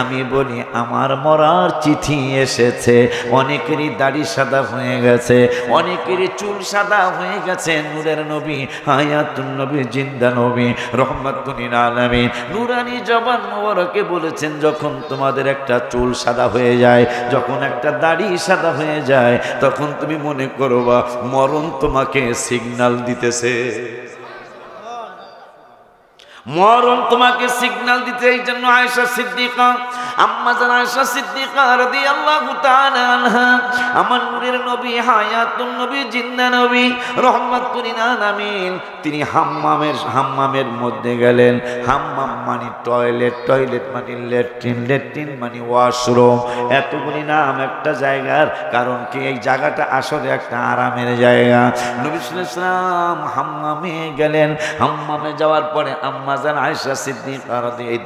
আমি বলি আমার মরার চিঠি এসেছে অনেকেরই দাড়ি সাদা হয়ে গেছে অনেকেরই চুল সাদা হয়ে গেছে নূরের নবী হায়াতুন নবী জিন্দা নবী রহমাতুল লিল আলামিন নূরানি জবান মোবারকে বলেছেন যখন তোমাদের একটা চুল সাদা হয়ে যায় যখন একটা দাড়ি সাদা হয়ে যায় তখন তুমি মনে করবা মরণ তোমাকে সিগন্যাল দিতেছে মরণ তোমাকে সিগন্যাল দিতে এই জন্য আয়েশা সিদ্দিকা আম্মা জান আয়েশা সিদ্দিকা রাদিয়াল্লাহু তাআলা আনহা আমার নূরের নবী হায়াতুন নবী জিন্দা নবী রহমাতুল লিল আলামিন তিনি হাম্মামের মধ্যে গেলেন হাম্মাম মানে টয়লেট টয়লেট মানে ল্যাট্রিন ল্যাট্রিন মানে ওয়াশরুম এতগুলি নাম একটা জায়গার কারণ কি এই জায়গাটা আসলে একটা আরামের জায়গা নবী সাল্লাল্লাহু আলাইহি ওয়াসাল্লাম হাম্মামে গেলেন হাম্মামে যাওয়ার পরে আম্মা জান আয়েশা সিদ্দিকা এই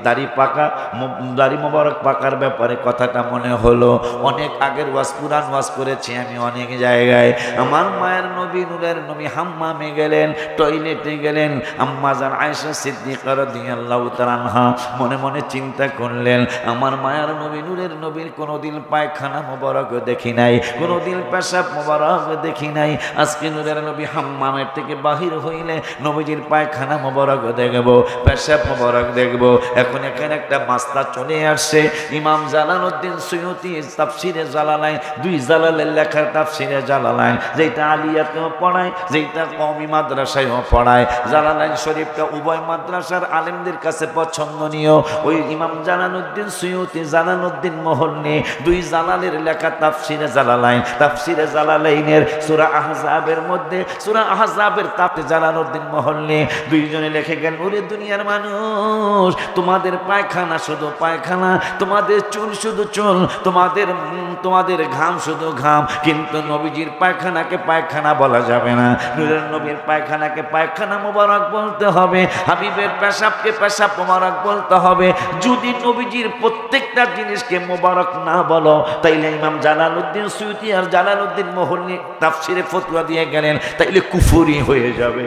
দাড়ি মোবারক পাকার ব্যাপারে কথাটা মনে হলো অনেক আগের ওয়াজ পুরান ওয়াজ করেছি আমি অনেক জায়গায় আমার মায়ের নবী নূরের নবী হাম্মামে গেলেন টয়লেটে গেলেন আম্মা জান আয়েশা সিদ্দিকা রাদিয়াল্লাহু তাআলা আনহা মনে মনে চিন্তা করলেন আমার মায়ের নবী নূরের নবীর কোনোদিন পায়খানা মোবারক দেখি নাই কোনোদিন পেশাব মোবারক দেখি নাই আজকে নূরের নবী হাম্মামের থেকে বাহির হইলে নবীজির পায়খানা মোবারক দেখব পেশাব মোবারক দেখব এখন এখানে একটা মাসলা চলে আসছে ইমাম জালালউদ্দিন সুয়ুতি তাফসিরে জালালাইন দুই জালালের লেখার তাফসিরে জালালাইন যেটা আলিয়াতেও পড়ায় যেটা কওমি মাদ্রাসায়ও পড়ায় জালালাইন শরীফটা উভয় মাদ্রাসার আলেমদের কাছে পছন্দনীয় ওই ইমাম জালালউদ্দিন সুয়ুতি জালালউদ্দিন মোহল্লি দুই জালালের লেখা তাফসিরে জালালাইন তাফসিরে জালালাইনের সূরা আহজাবের মধ্যে সূরা আহজাবের তাফসির জালালউদ্দিন মোহল্লি দুইজনে লিখে গেলেন ওরে দুনিয়ার মানুষ তোমাদের পায়খানা শুধু পায়খানা তোমাদের চুল শুধু চুল তোমাদের ঘাম শুধু ঘাম কিন্তু নবীজির পায়খানাকে পায়খানা বলা যাবে না নূরের নবীর পায়খানাকে পায়খানা মোবারক বলতে হবে হাবিবের পেশাবকে পেশাব মোবারক বলতে হবে যদি নবীজির প্রত্যেকটা জিনিসকে মোবারক না বলো তাইলে ইমাম জালালউদ্দিন সুয়ুতি আর জালালউদ্দিন মোহল্লি তাফসিরে ফতোয়া দিয়ে গেলেন তাইলে কুফরি হয়ে যাবে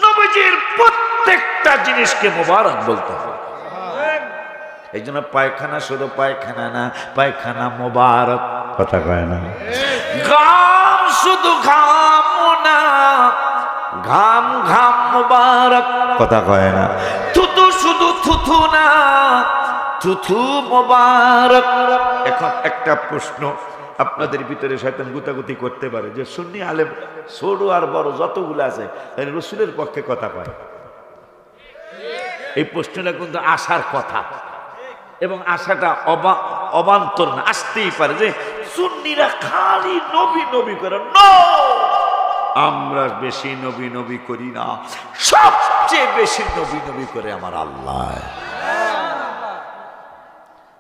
নবীজির প্রত্যেকটা জিনিসকে মোবারক বলতে হবে এই জন্য পায়খানা শুধু পায়খানা না পায়খানা মোবারক কথা কয় না ঘাম শুধু ঘাম না ঘাম ঘাম মোবারক কথা কয় না থুতু শুধু থুতু না থুতু মোবারক এখন একটা প্রশ্ন আপনাদের ভিতরে শয়তান গুতাগুতি করতে পারে যে সুন্নি আলেম ছোট আর বড় যতগুলো আছে রাসূলের পক্ষে কথা কয় এই প্রশ্নটা কিন্তু আসার কথা এবং আশাটা অবান্তর না আসতেই পারে যে সুন্নিরা খালি নবী নবী করে আমরা বেশি নবী নবী করি না সবচেয়ে বেশি নবী নবী করে আমার আল্লাহ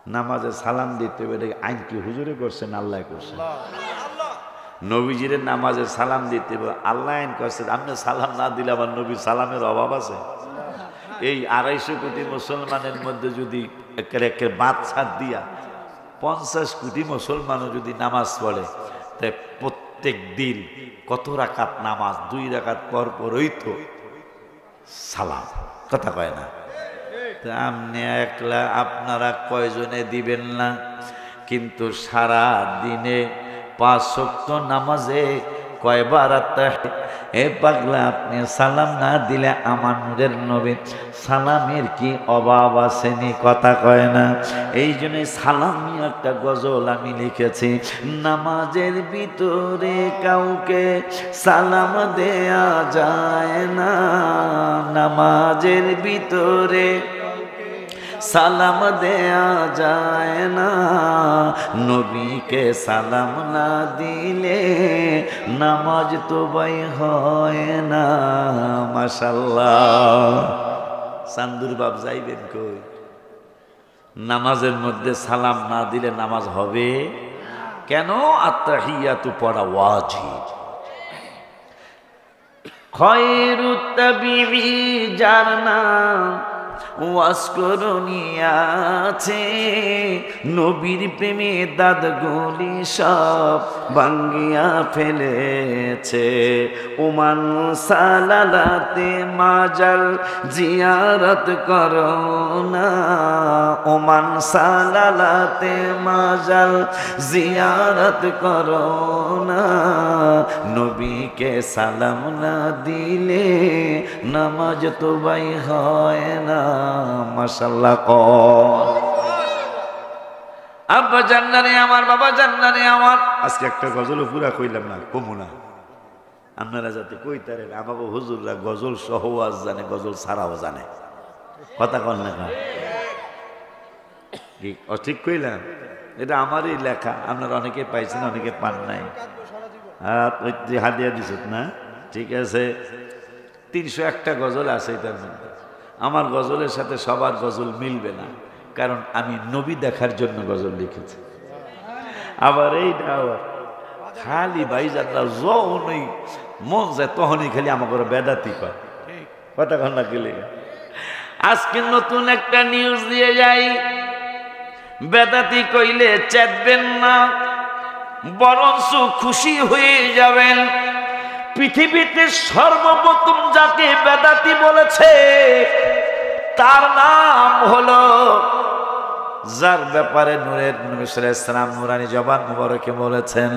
নামাজে সালাম দিতে হবে আইন কি হুজুরে করছেন আল্লাহ করছেন নবীজির নামাজে সালাম দিতে আল্লাহ আইন করছে, আপনি সালাম না দিলে আমার নবীর সালামের অভাব আছে? এই 250 কোটি মুসলমানের মধ্যে যদি একের বাদ ছাড় দিয়া 50 কোটি মুসলমানও যদি নামাজ পড়ে, তাই প্রত্যেক দিন কত রাকাত নামাজ? 2 রাকাত পর পরই তো সালাম, কথা কয় না? তা আপনি একলা আপনারা কয়জনে দিবেন না? কিন্তু সারা দিনে 5 ওয়াক্ত নামাজে কয়বার এ পাগলা আপনি সালাম না দিলে আমার নূরের নবী সালামের কি অভাব আসেনি? কথা কয় না? এই জন্যই সালামি একটা গজল আমি লিখেছি। নামাজের ভিতরে কাউকে সালাম দেয়া যায় না, নামাজের ভিতরে সালাম দেয়া যায় না, নবীকে সালাম না দিলে নামাজ তো বাই হয় না। মাশাআল্লাহ। চান্দুর বাপ যাইবেন কই? নামাজের মধ্যে সালাম না দিলে নামাজ হবে কেন? আত্তাহিয়াতু পড়া ওয়াজিব। খায়রুত তাবিঈ যার নাম ওয়াসকরণী আছে, নবীর প্রেমে দাঁতগুলি সব ভাঙ্গিয়া ফেলেছে। ওমান সালালাতে মাজাল জিয়ারত করো না, ওমান সালালাতে মাজাল জিয়ারত করো না, নবীকে সালাম না দিলে নামাজ তো বাই হয় না। মাশাআল্লাহ। আব্বা জান্নারে আমার, বাবা জান্নারে আমার। আজকে একটা গজল পুরা কইলাম না, কমু না, আপনারা যাতে কইতারেন। আমাকে হুজুররা গজল সহ ওয়াজ জানে, গজল ছাড়াও জানে, কথা কন না? কি ঠিক কইলাম? এটা আমারই লেখা, আপনারা অনেকে পাইছেন, অনেকে পান নাই। হাদিয়া দিছত না? ঠিক আছে, 301টা গজল আছে এটার মধ্যে। আমার গজলের সাথে সবার গজল মিলবে না, কারণ আমি নবী দেখার জন্য গজল লিখেছি। আবার এইটা খালি ভাইজানরা যখনই মন যায় তখনই খালি আমাকে বেদাতি পায়, কথা কন না? গেলে আজকে নতুন একটা নিউজ দিয়ে যাই, বেদাতি কইলে চেতবেন না, বরঞ্চ খুশি হয়ে যাবেন। পৃথিবীতে সর্বপ্রথম যাকে বেদাতি বলেছে তার নাম হলো, যার ব্যাপারে নূরের নবী সাল্লাল্লাহু আলাইহি ওয়াসাল্লাম নূরানি জবান মুবারকে বলেছেন,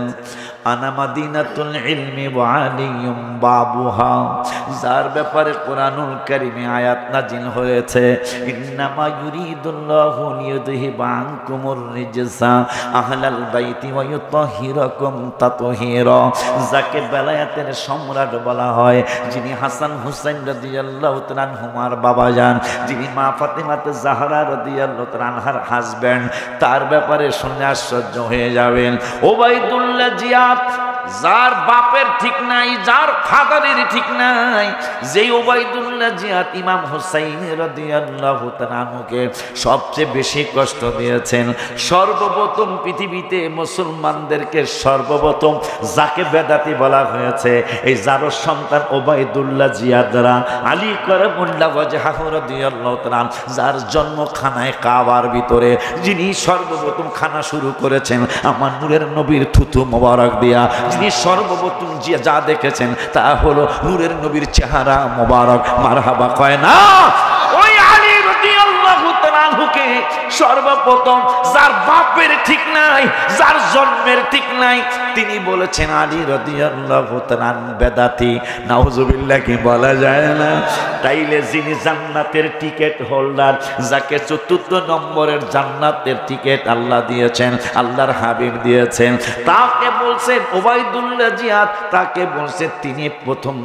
আনা মাদিনাতুল ইলমি ওয়া আলিয়ুম বাবুহা। যার ব্যাপারে কোরআনুল কারীমে আয়াত নাজিল হয়েছে, ইন্নামা ইউরিদুল্লাহু লিইউযহিবা আনকুমুর রিজসা আহলাল বাইতি ওয়া ইউতাহহিরাকুম তাতহীরা। যাকে বেলায়েতের সম্রাট বলা হয়, যিনি হাসান হুসাইন রাদিয়াল্লাহু তাআলা আনহুমার বাবাজান, যিনি মা ফাতিমাতুজ জাহরা রাদিয়াল্লাহু তাআলা আনহার হাজবেন্ড, তার ব্যাপারে শুনে আশ্চর্য হয়ে যাবেন। ওবাইদুল্লাহ জিয়াদ, যার বাপের ঠিক নাই, যার ফাদারের ঠিক নাই, যেই ওবাইদুল্লাহ জিয়াদ ইমাম হুসাইন রাদিয়াল্লাহু তাআলা আনহুকে সবচেয়ে বেশি কষ্ট দিয়েছেন। সর্বপ্রথম পৃথিবীতে মুসলমানদেরকে সর্বপ্রথম যাকে বেদাতি বলা হয়েছে, এই যার সন্তান ওবাইদুল্লাহ জিয়াদরা আলী কারামুল্লাহ ওয়াজহাহু রাদিয়াল্লাহু তাআলা, যার জন্ম খানায় কাবার ভিতরে, যিনি সর্বপ্রথম খানা শুরু করেছেন আমার নূরের নবীর থুতু মোবারক দিয়া, যিনি সর্বপ্রথম যা দেখেছেন তা হলো নূরের নবীর চেহারা মোবারক। মারহাবা কয় না? ওই আলী রাদিয়াল্লাহু তাআলা আনহুকে সর্বপ্রথম, যার বাপের ঠিক নাই, যার জন্মের ঠিক নাই, তিনি বলেছেন আলী রাদিয়াল্লাহু তাআলা বেদাতি। নাউজুবিল্লাহ, কি বলা যায় না? তাইলে যিনি জান্নাতের টিকিট হোল্ডার, যাকে ৪র্থ নম্বরের জান্নাতের টিকিট আল্লাহ দিয়েছেন, আল্লাহর হাবিব দিয়েছেন, তাকে বলছেন ওবাইদুল্লাহ জিয়াদ, তাকে বলছে তিনি প্রথম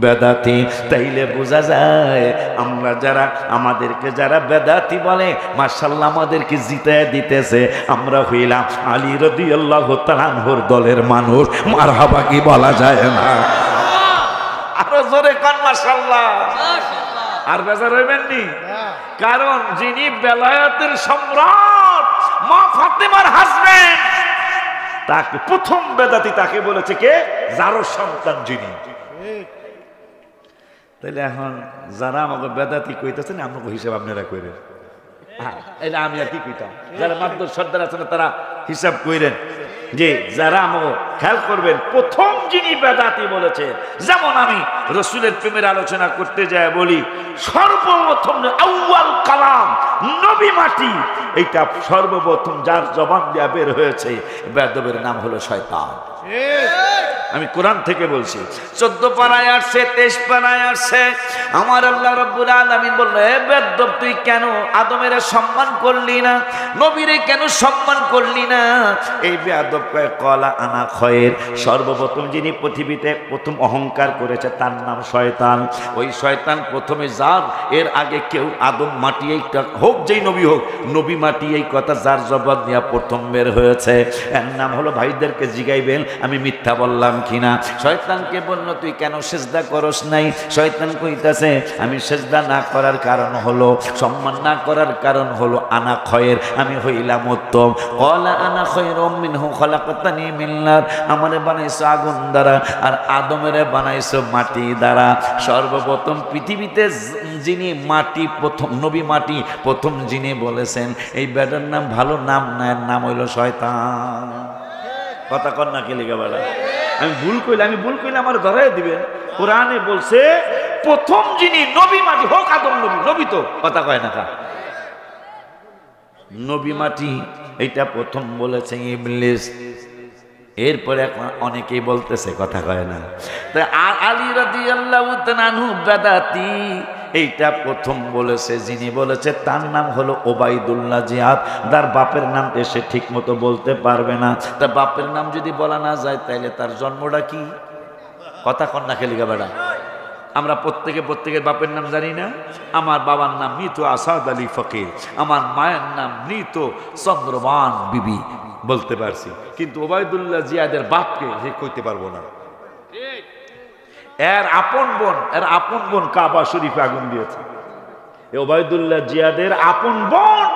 বেদাতি। তাইলে বোঝা যায় আমরা যারা, আমাদেরকে যারা বেদাতি বলে, মাশাআল্লাহ আমাদেরকে জিতায় দিতেছে, আমরা হইলাম আলী রাদিয়াল্লাহু তাআলা আনহুর দলের মানুষ। মারহাবা, কি বলা যায় না? আরো জোরে কোন মাশাআল্লাহ। আর বেজার হইবেন নি, কারণ যিনি বেলায়েতের সম্রাট, মা ফাতেমার হাজবেন্ড, তাকে প্রথম বেদাতি তাকে বলেছে কে? যারও সন্তান যিনি। তাহলে এখন যারা আমাকে বেদাতি কইতেছেন আমাকে হিসাব আপনারা করেন। এটা আমি আর কি কইতাম, যারা মাদ্রাসার সর্দার আছেন তারা হিসাব কইরেন যে যারা আমাকে খেয়াল করবেন প্রথম যিনি বেদাতি বলেছে। যেমন আমি রসুলের প্রেমের আলোচনা করতে যায় বলি সর্বপ্রথম আউয়াল কালাম নবী মাটি, এইটা সর্বপ্রথম যার জবান দিয়া বের হয়েছে বেদবের নাম হলো শয়তান। আমি কোরআন থেকে বলছি, 14 পারায় আসছে, 23 পারায় আসছে। আমার আল্লাহ রাব্বুল আলামিন বলল, হে বেদব তুই কেন আদমের সম্মান করলি না, নবীরে কেন সম্মান করলি না? এই বেদব কয় কলা আনা খয়ের, সর্বপ্রথম যিনি পৃথিবীতে প্রথম অহংকার করেছে তার নাম শয়তান। ওই শয়তান প্রথমে যার, এর আগে কেউ আদম মাটি এই হোক, যেই নবী হোক, নবী মাটি এই কথা যার জবাব নিয়ে প্রথম বের হয়েছে এর নাম হলো, ভাইদেরকে জিগাইবেন আমি মিথ্যা বললাম কিনা। শয়তানকে বললো তুই কেন সেজদা করস নাই? শয়তান কইতাছে আমি সেজদা না করার কারণ হলো, সম্মান না করার কারণ হলো আনা খয়ের, আমি হইলাম উত্তম। ক্বালা আনা খায়রুম মিনহু খালাকতানি মিন নার, আমারে বানাইছো আগুন দ্বারা আর আদমেরে বানাইছো মাটি দ্বারা। সর্বপ্রথম পৃথিবীতে যিনি মাটি, প্রথম নবী মাটি প্রথম যিনি বলেছেন, এই বেটার নাম ভালো নাম না, এর নাম হইল শয়তান। কথা কর না কে লিখা বেড়া? আমি ভুল কইলে আমার ধরাই দিবেন। কোরআনে বলছে প্রথম যিনি নবী মাটি হোক আদম নবী, নবী তো কথা কয় না কা, নবী মাটি এইটা প্রথম বলেছে ইবলিস। এরপরে অনেকেই বলতেছে কথা কয় না। তাই আলী রাদিয়াল্লাহু তাআলা আনহু বেদাতি, এইটা প্রথম বলেছে যিনি বলেছে তার নাম হলো ওবাইদুল্লাহ জিয়াদ। তার বাপের নাম এসে ঠিক মতো বলতে পারবে না। তার বাপের নাম যদি বলা না যায় তাইলে তার জন্মটা কি? কথা কন্যা খেলিগা বেড়া। আমরা প্রত্যেকের বাপের নাম জানি না। আমার বাবার নাম মৃত আসাদ আলী ফকির, আমার মায়ের নাম মৃত চন্দ্রবান বিবি বলতে পারছি, কিন্তু ওবাইদুল্লাহ জিয়াদের বাপকে কইতে পারবো না। এর আপন বোন কাবা শরীফে আগুন দিয়েছে। ওবাইদুল্লাহ জিয়াদের আপন বোন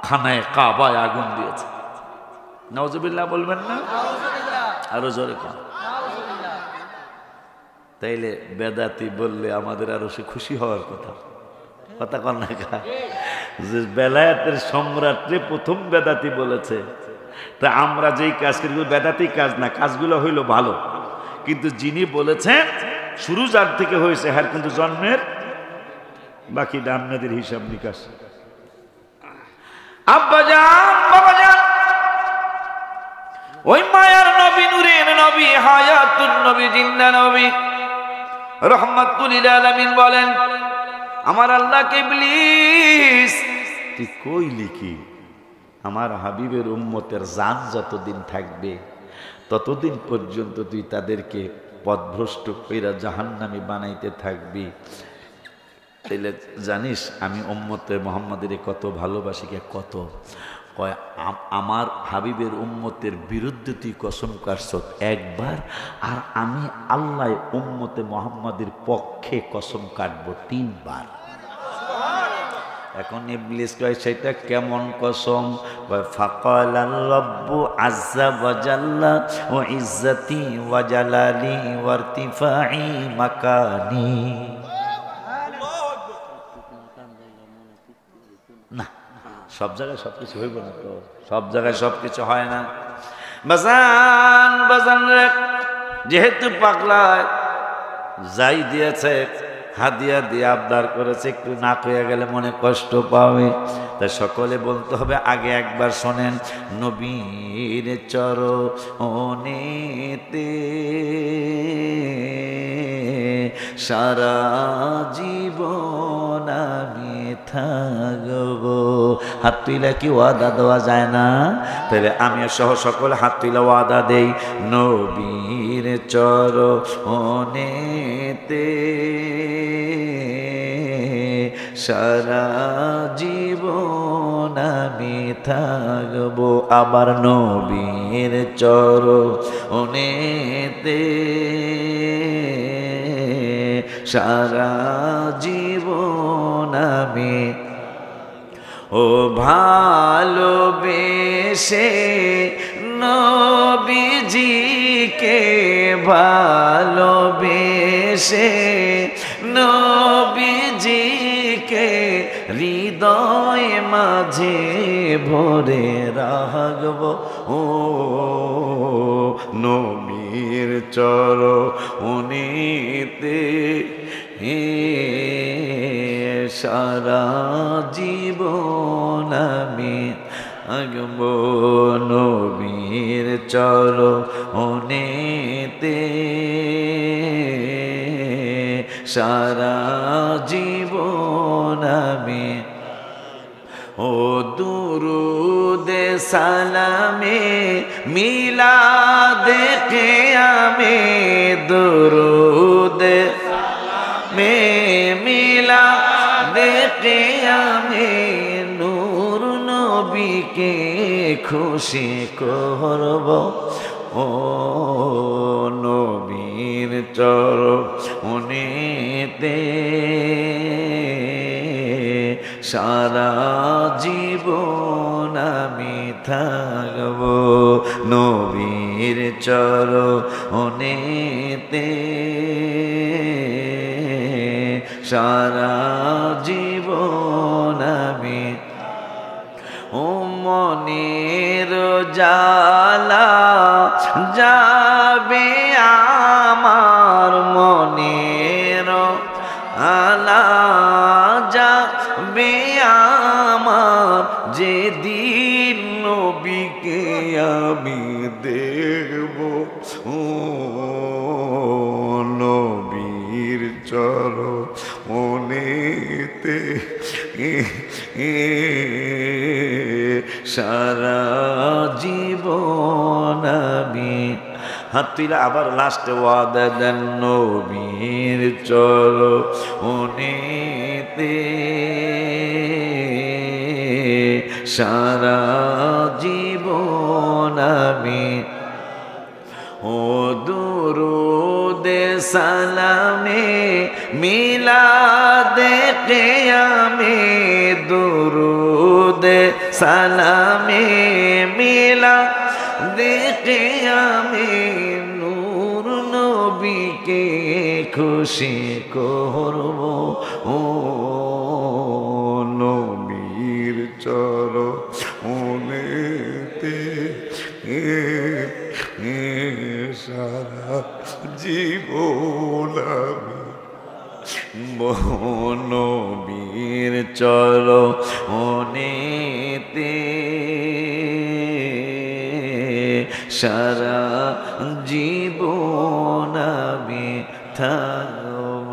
খানায় কাবায় আগুন দিয়েছে। নাউজুবিল্লাহ বলবেন না? আরো জোরে কর। তাইলে বেদাতি বললে আমাদের আরো সে খুশি হওয়ার কথা। কথা কর না কা, যে বেলায়েতের সম্রাটরে প্রথম বেদাতি বলেছে। তা আমরা যেই কাজ করি বেদাতি কাজ না, কাজগুলো হইল ভালো, কিন্তু যিনি বলেছেন শুরু যার থেকে হয়েছে হ্যাঁ, কিন্তু জন্মের বাকি আপনাদের হিসাব নিকাশ। আব্বাজান বাবাজান, ওই মায়ার নবী, নূরের নবী, হায়াতুন নবী, জিন্দা নবী রাহমাতুল লিল আলামিন বলেন, আমার আল্লাহকে ইবলিস তুই কইলি কি? আমার হাবিবের উম্মতের জান যতদিন থাকবে ততদিন পর্যন্ত তুই তাদেরকে পথভ্রষ্ট কইরা জাহান্নামী বানাইতে থাকবি। তাইলে জানিস আমি উম্মতে মুহাম্মাদের কত ভালোবাসি, কত কয় আমার হাবিবের উম্মতের বিরুদ্ধে তুই কসম কাটছ একবার, আর আমি আল্লাহ উম্মতে মুহাম্মাদের পক্ষে কসম কাটবো 3 বার। এখন ইবলিস কয় সেটা কেমন কসম? ফাকালাল রাব্বু আযজা ওয়া জাল্লা ওয়া ইজ্জতি ওয়া জালালি ওয়া ইরতিফাই মাকানি। না, সব জায়গায় সবকিছু হইব না তো, সব জায়গায় সবকিছু হয় না। বাজান রে, যেহেতু পাগলায় যাই দিয়েছে হাদিয়া দিয়ে আবদার করেছে, একটু না কইয়া গেলে মনে কষ্ট পাবে, তাই সকলে বলতে হবে। আগে একবার শোনেন, নবীর চরণেতে সারা জীবন আমি থাকবো। হাত তুইলা কি ওয়াদা দেওয়া যায় না? তাহলে আমি সহ সকলে হাত তুইলা ওয়াদা দেই, নবীর চরণেতে সারা জীবন আমি থাকবো। আবার নবীর চরণেতে সারা জীবন আমি ও ভালোবেসে নবীজিকে ভালোবেসে নবীজিকে হৃদয় মাঝে ভরে রাখব ও নবীর চরণেতে সারা জীবন আমি আগব নবীর চরণেতে সারা জীবন আমি ও দুরুদে সালামে মিলাদে কিয়ামে দুরুদে সালামে মিলাদে কিয়ামে নূর নবীকে খুশি করব ও নবীর চরণেতে সারা জীবন আমি থাকব নবীর চরণেতে সারা জীবন আমি ও মনের জালা যাবে আমার মনের আলা যাবে আমার যেদিন নবীকে আমি দেখব ও নবীর চরণেতে সারা জীবন আমি হাত তুইলা আবার লাস্টে ওয়াদা দেন নবীর চরণেতে সারা জীবন আমি ও দুরুদে সালামে মিলাদে কিয়ামে দুরুদে সালামে মিলাদে কিয়ামে নূর নবীকে খুশি করব ও নবীর চরণেতে সারা জীবন আমি নবীর চরণেতে সারা জীবন আমি থাকব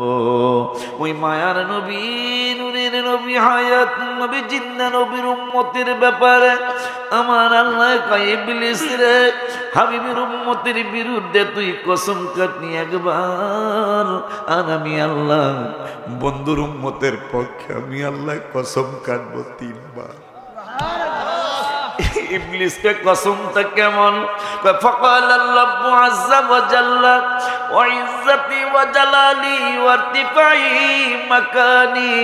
ওই মায়ার নবী নূরের নবী হায়াত নবী জিন্দা নবীর উম্মতের ব্যাপারে আমার আল্লাহ কয় ইবলিস রে হাবিবের উম্মতের বিরুদ্ধে তুই কসম কাটনি একবার আর আমি আল্লাহ বন্ধুর উম্মতের পক্ষে আমি আল্লাহ কসম কাটবো 3 বার ইবলিসকে কসমটা কেমন فقال الرب عز وجل وعزتي وجلالي وارتفاعي مكاني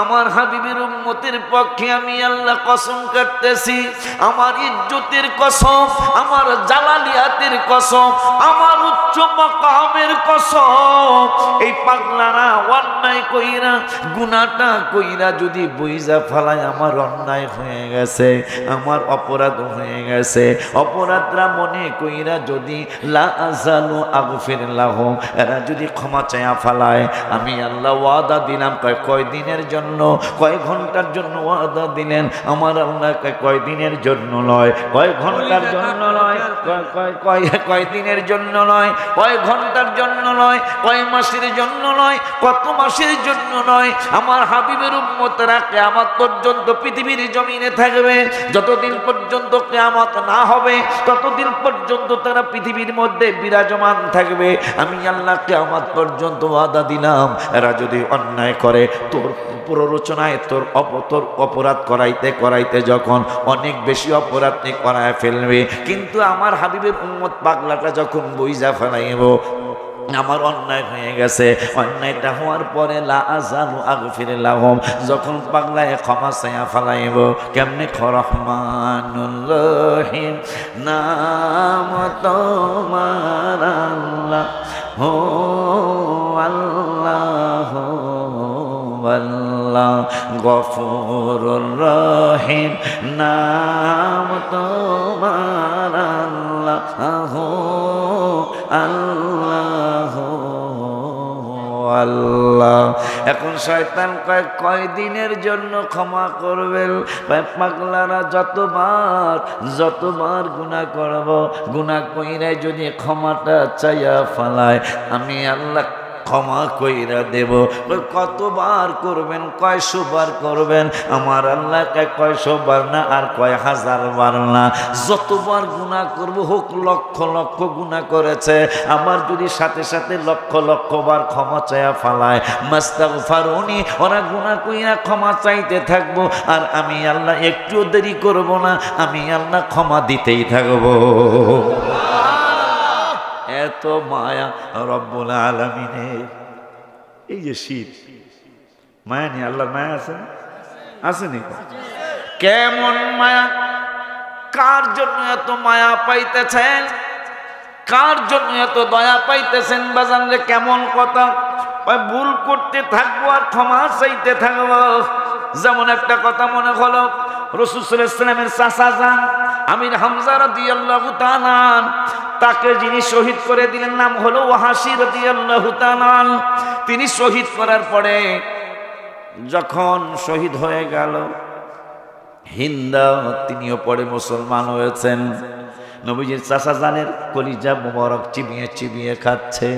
আমার হাবিবের উম্মতের পক্ষে আমি আল্লাহ কসম কাটতেছি আমার ইজ্জতের কসম আমার জালালিয়াতের কসম আমার উচ্চ মাকামের কসম এই পাগলারা অন্যায় কইরা গুনাহটা কইরা যদি বইজা ফেলায় আমার অন্যায় হয়ে গেছে আমার অপরাধ হয়ে গেছে অপরাধরা মনে কইরা যদি লা আযালু আগফির লাহুম এরা যদি ক্ষমা চায়া ফেলায় আমি আল্লাহ ওয়াদা দিলাম কয় দিনের জন্য কয় ঘন্টার জন্য ওয়াদা দিলেন আমার আল্লাহ কয় দিনের জন্য নয় কয় ঘন্টার জন্য নয় কয় দিনের জন্য নয় কয় ঘন্টার জন্য নয় কয় মাসের জন্য নয় কত মাসের জন্য নয় আমার হাবিবের উম্মতরা কিয়ামত পর্যন্ত পৃথিবীর জমিনে থাকবে যতদিন পর্যন্ত কিয়ামত না হবে ততদিন পর্যন্ত তারা পৃথিবীর মধ্যে বিরাজমান থাকবে আমি আল্লাহ কিয়ামত পর্যন্ত ওয়াদা দিলাম এরা যদি অন্যায় করে তোর প্ররোচনায় তোর অপরাধ করাইতে যখন অনেক বেশি অপরাধ করায় ফেলবে কিন্তু আমার হাবিবের উম্মত পাগলাটা যখন বইজা ফেলাইব আমার অন্যায় হয়ে গেছে, অন্যায়টা হওয়ার পরে লা আযালু আগফিরু লাহুম, যখন পাগলায় ক্ষমা চাইয়া ফেলাইব। কেমনে? রহমানুর রহিম নাম তোমার আল্লাহ, হো আল্লাহ আল্লাহ, গফুরুর রহিম নাম তোমার আল্লাহ, হো আল্লাহ আল্লাহ। এখন শয়তান কয় দিনের জন্য ক্ষমা করবেন? পাগলারা যতবার গুনাহ করব, গুনাহ কইরা যদি ক্ষমাটা চাইয়া ফেলায়, আমি আল্লাহ ক্ষমা কইরা দেব। কতবার করবেন? কয়শোবার করবেন? আমার আল্লাহকে কয়শোবার না আর কয় হাজারবার না, যতবার গুনাহ করব, হোক লক্ষ লক্ষ গুনাহ করেছে, আমার যদি সাথে সাথে লক্ষ লক্ষ বার ক্ষমা চাইয়া ফালায়, মাস্তাগফিরুনি, ওরা গুনাহ কইরা ক্ষমা চাইতে থাকবো, আর আমি আল্লাহ একটু দেরি করব না, আমি আল্লাহ ক্ষমা দিতেই থাকবো। এত মায়া রব্বুল আলামিনের। এই যে শীত, মায়া নেই? আল্লাহর মায়া আছে না? আসেনি? কেমন মায়া! কার জন্য এত মায়া পাইতেছেন? কার জন্য এত দয়া পাইতেছেন? বাজান রে, কেমন কথা! ভুল করতে থাকবো আর ক্ষমা চাইতে থাকবো। যেমন একটা কথা মনে হলো, রাসূল সাল্লাল্লাহু আলাইহি ওয়াসাল্লামের চাচা যান আমির হামজা রাদিয়াল্লাহু তাআলা, তাকে যিনি শহীদ করে দিলেন নাম হলো ওয়াহাশী রাদিয়াল্লাহু তাআলা। তিনি শহীদ করার পরে যখন শহীদ হয়ে গেল, হিন্দা তিনিও পরে মুসলমান হয়েছেন। নবীজির চাচা জানের কলিজা মোবারক চিবিয়ে চিবিয়ে খাচ্ছে।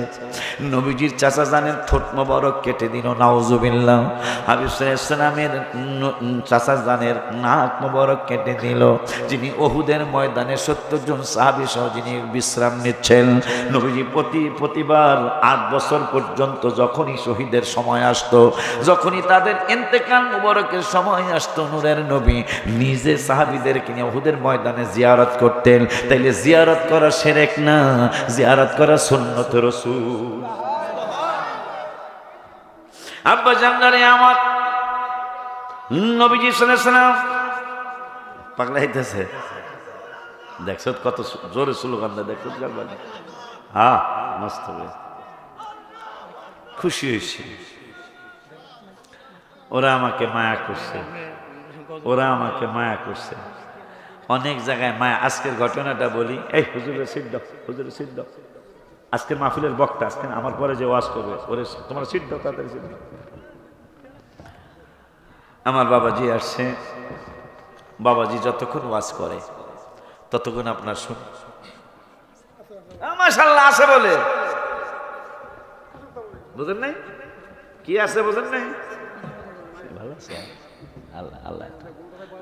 নবীজির চাচা জানের ঠোঁট মোবারক কেটে দিল, নাউজুবিল্লাহ। হাবিব সাল্লাল্লাহু আলাইহি ওয়াসাল্লামের চাচা জানের নাক মোবারক কেটে দিল। যিনি উহুদের ময়দানে ৭০ জন সাহাবী সহ যিনি বিশ্রাম নিচ্ছেন, নবীজি প্রতিবার ৮ বছর পর্যন্ত যখনই শহীদের সময় আসতো, যখনই তাদের ইন্তেকাল মোবারকের সময় আসতো, নূরের নবী নিজে সাহাবীদেরকে নিয়ে উহুদের ময়দানে জিয়ারত করতেন। তাইলে জিয়ারত করা শিরক না, জিয়ারত করা সুন্নত রাসূল। আব্বা জানদারে আমার নবীজি সাল্লাল্লাহু আলাইহি ওয়াসাল্লাম পাগলা হইতেছে, দেখছো কত জোরে স্লোগান দেয়, দেখছো? হ্যাঁ, মস্ত খুশি হয়েছে। ওরা আমাকে মায়া করছে, ওরা আমাকে মায়া করছে। অনেক জায়গায় মায়া। আজকের ঘটনাটা বলি। এই হুজুরের সিদ্ধ, হুজুরের সিদ্ধ, আজকের মাহফিলের বক্তা, আজকে আমার পরে যে ওয়াজ করবে, ওরে তোমার সিদ্ধ, তাড়াতাড়ি সিদ্ধ। আমার বাবাজি আসছে। বাবাজি যতক্ষণ ওয়াজ করে ততক্ষণ আপনার শুন। মাশাআল্লাহ আছে বলে, বুঝেন নাই? কি আছে বুঝেন নাই? ভালো আছে। আল্লাহ আল্লাহ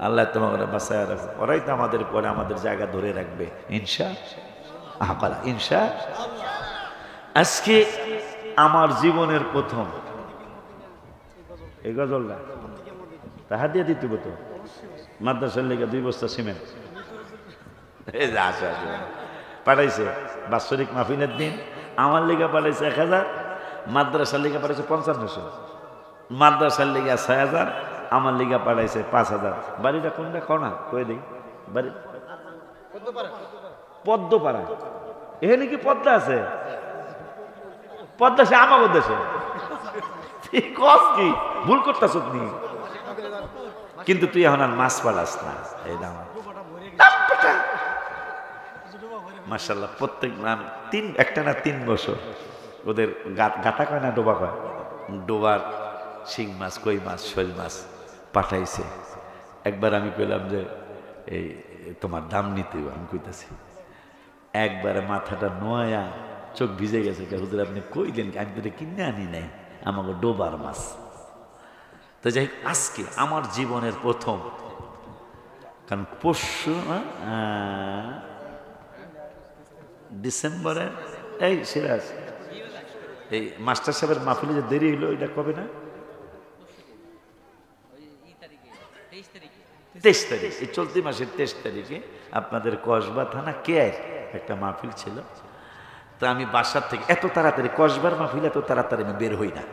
আল্লাহ তোমাকে বাঁচায় রাখবে। ওরাই তো আমাদের পরে আমাদের জায়গা ধরে রাখবে ইনশাআল্লাহ, ইনশাআল্লাহ। আজকে আমার জীবনের প্রথম এই গজলটা তাহা দিয়ে দিতে হতো মাদ্রাসার লেগে 2 বস্তা সিমেন্ট পাঠাইছে। বাৎসরিক মাহফিলের দিন আমার লেগে পাঠাইছে 1000, মাদ্রাসার লেগে পাঠাইছে 5500, মাদ্রাসার লেগে 6000, আমার লিগা পাঠাইছে 5000। বাড়িটা কোনটা কনা কয়ে দিই? বাড়ি পদ্মপাড়া। এখানে কি পদ্মা আছে? পদ্মা সে আমাগো দেশে। কি ভুল করতেছ নি? কিন্তু তুই এখন আর মাছ পালাস না। এই দাম মাশাআল্লাহ। প্রত্যেক একটা না 3 বছর ওদের গাতা কয় না ডোবা কয়, ডোবার শিং মাছ, কই মাছ, শোল মাছ পাঠাইছে। একবার আমি কইলাম যে এই তোমার দাম নিতে, আমি কইতাছি। একবারে মাথাটা নোয়া চোখ ভিজে গেছে। হুজুর আপনি কইলেন, আমি তো কিনে আনি নাই, আমাকে ডোবার মাছ। তো যাই আজকে আমার জীবনের প্রথম, কারণ পরশু ডিসেম্বরে এই সিরাজ এই মাস্টার সাহেবের মাহফিলে যে দেরি হইলো, এটা কবে না? 23 তারিখ, এই চলতি মাসের 23 তারিখে আপনাদের কসবা থানা কেয়ার একটা মাহফিল ছিল। তা আমি বাসার থেকে এত তাড়াতাড়ি কসবার মাহফিল এত তাড়াতাড়ি আমি বের হই না,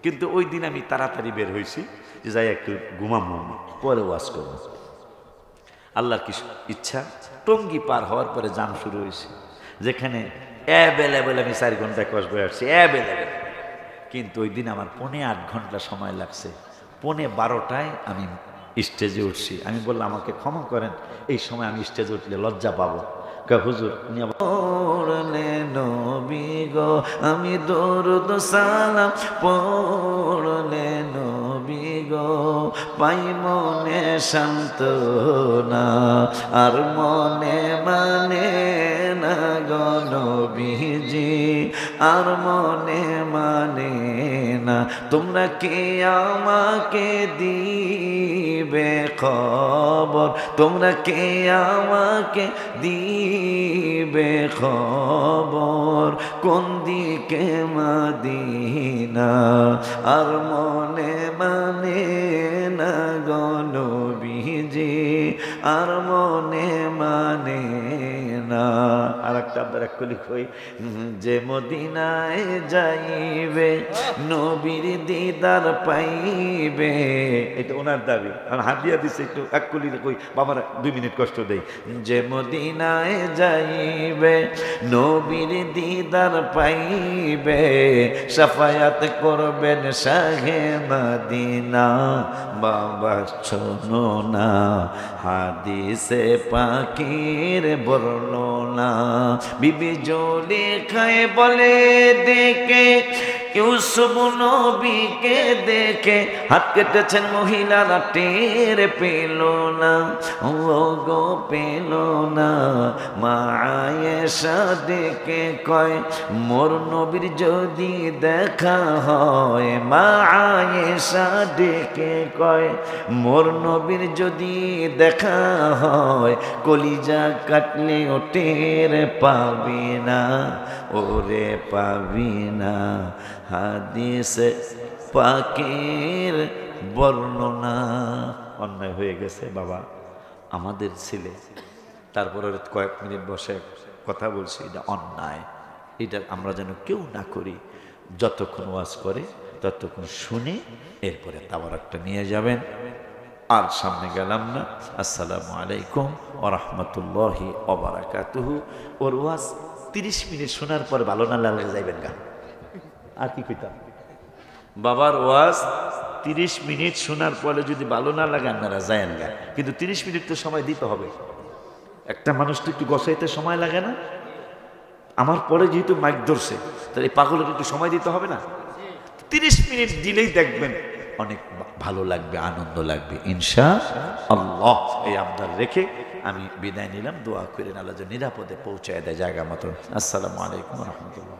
কিন্তু ওই দিন আমি তাড়াতাড়ি বের হয়েছি যে যাই একটু ঘুমাবো, পরে ওয়াজ করবো। আল্লাহর কি ইচ্ছা, টঙ্গী পার হওয়ার পরে জাম শুরু হয়েছে, যেখানে অ্যাভেলেবেল আমি 4 ঘন্টায় কসবায় আসছি অ্যাভেলেবেল, কিন্তু ওই দিন আমার 8.25 ঘন্টা সময় লাগছে। 11:30টায় আমি স্টেজে উঠছি। আমি বললাম আমাকে ক্ষমা করেন, এই সময় আমি স্টেজে উঠলে লজ্জা পাবো। হুজুর পড়লে নবী গো আমি দরুদ সালাম পড়লে নবী গো পাই মনে সান্ত্বনা, আর মনে মানে না গো নবীজি, আর মনে মানে না। তোমরা কে আমাকে দিবে খবর, তোমরা কে আমাকে দিবে খবর, কোন দিকে মদিনা, আর মনে মানে না গো নবীজি, আর মনে মানে না। আর একটা আপনার এক কলি কই, যে মদিনায় যাইবে নবীর দিদার পাইবে, এটা ওনার দাবি। আর হাদিয়া দিছে একটু এক কলি কই বাবার 2 মিনিট কষ্ট দেই। যে মদিনায় যাইবে নবীর দিদার পাইবে, শাফায়াত করবেন শাহে মদিনা। বাবা শোনো না হাদিসে পাকির বর্ণনা, বিবি জুলেখায় বলে দেখে ইউসুফ নবীকে দেখে হাত কেটেছেন মহিলারা, টের পেল না, ও গো পেল না। মা আয়েশা ডেকে কয় মোর নবীর যদি দেখা হয়, মা আয়েশা ডেকে কয় মোর নবীর যদি দেখা হয়, কলিজা কাটলে ও টের পাবি না, ওরে পাবি না। হাদিসে পাকের বর্ণনা। অন্যায় হয়ে গেছে বাবা, আমাদের ছেলে, তারপরে কয়েক মিনিট বসে কথা বলছি, এটা অন্যায়, এটা আমরা যেন কেউ না করি। যতক্ষণ ওয়াজ করে ততক্ষণ শুনে এরপরে তাবারাকটা নিয়ে যাবেন। আর সামনে গেলাম না। আসসালামু আলাইকুম ওয়া রাহমাতুল্লাহি ওয়া বারাকাতুহু। ওর ওয়াজ 30 মিনিট শোনার পরে ভালো না লাগলে যাইবেন গা, আর কি কইতাম। বাবার ওয়াজ 30 মিনিট শোনার পরে যদি ভালো না লাগে আপনারা যায়েন গা, কিন্তু 30 মিনিট তো সময় দিতে হবে। একটা মানুষ তো একটু গছাইতে সময় লাগে না? আমার পরে যেহেতু মাইক ধরছে, তাহলে এই পাগলের একটু সময় দিতে হবে না? 30 মিনিট দিলেই দেখবেন অনেক ভালো লাগবে, আনন্দ লাগবে ইনশাআল্লাহ। এই আবদার রেখে আমি বিদায় নিলাম। দোয়া করেন আল্লাহ যেন নিরাপদে পৌঁছায় দেয় জায়গা মতো। আসসালামু আলাইকুম ওয়া রাহমাতুল্লাহ।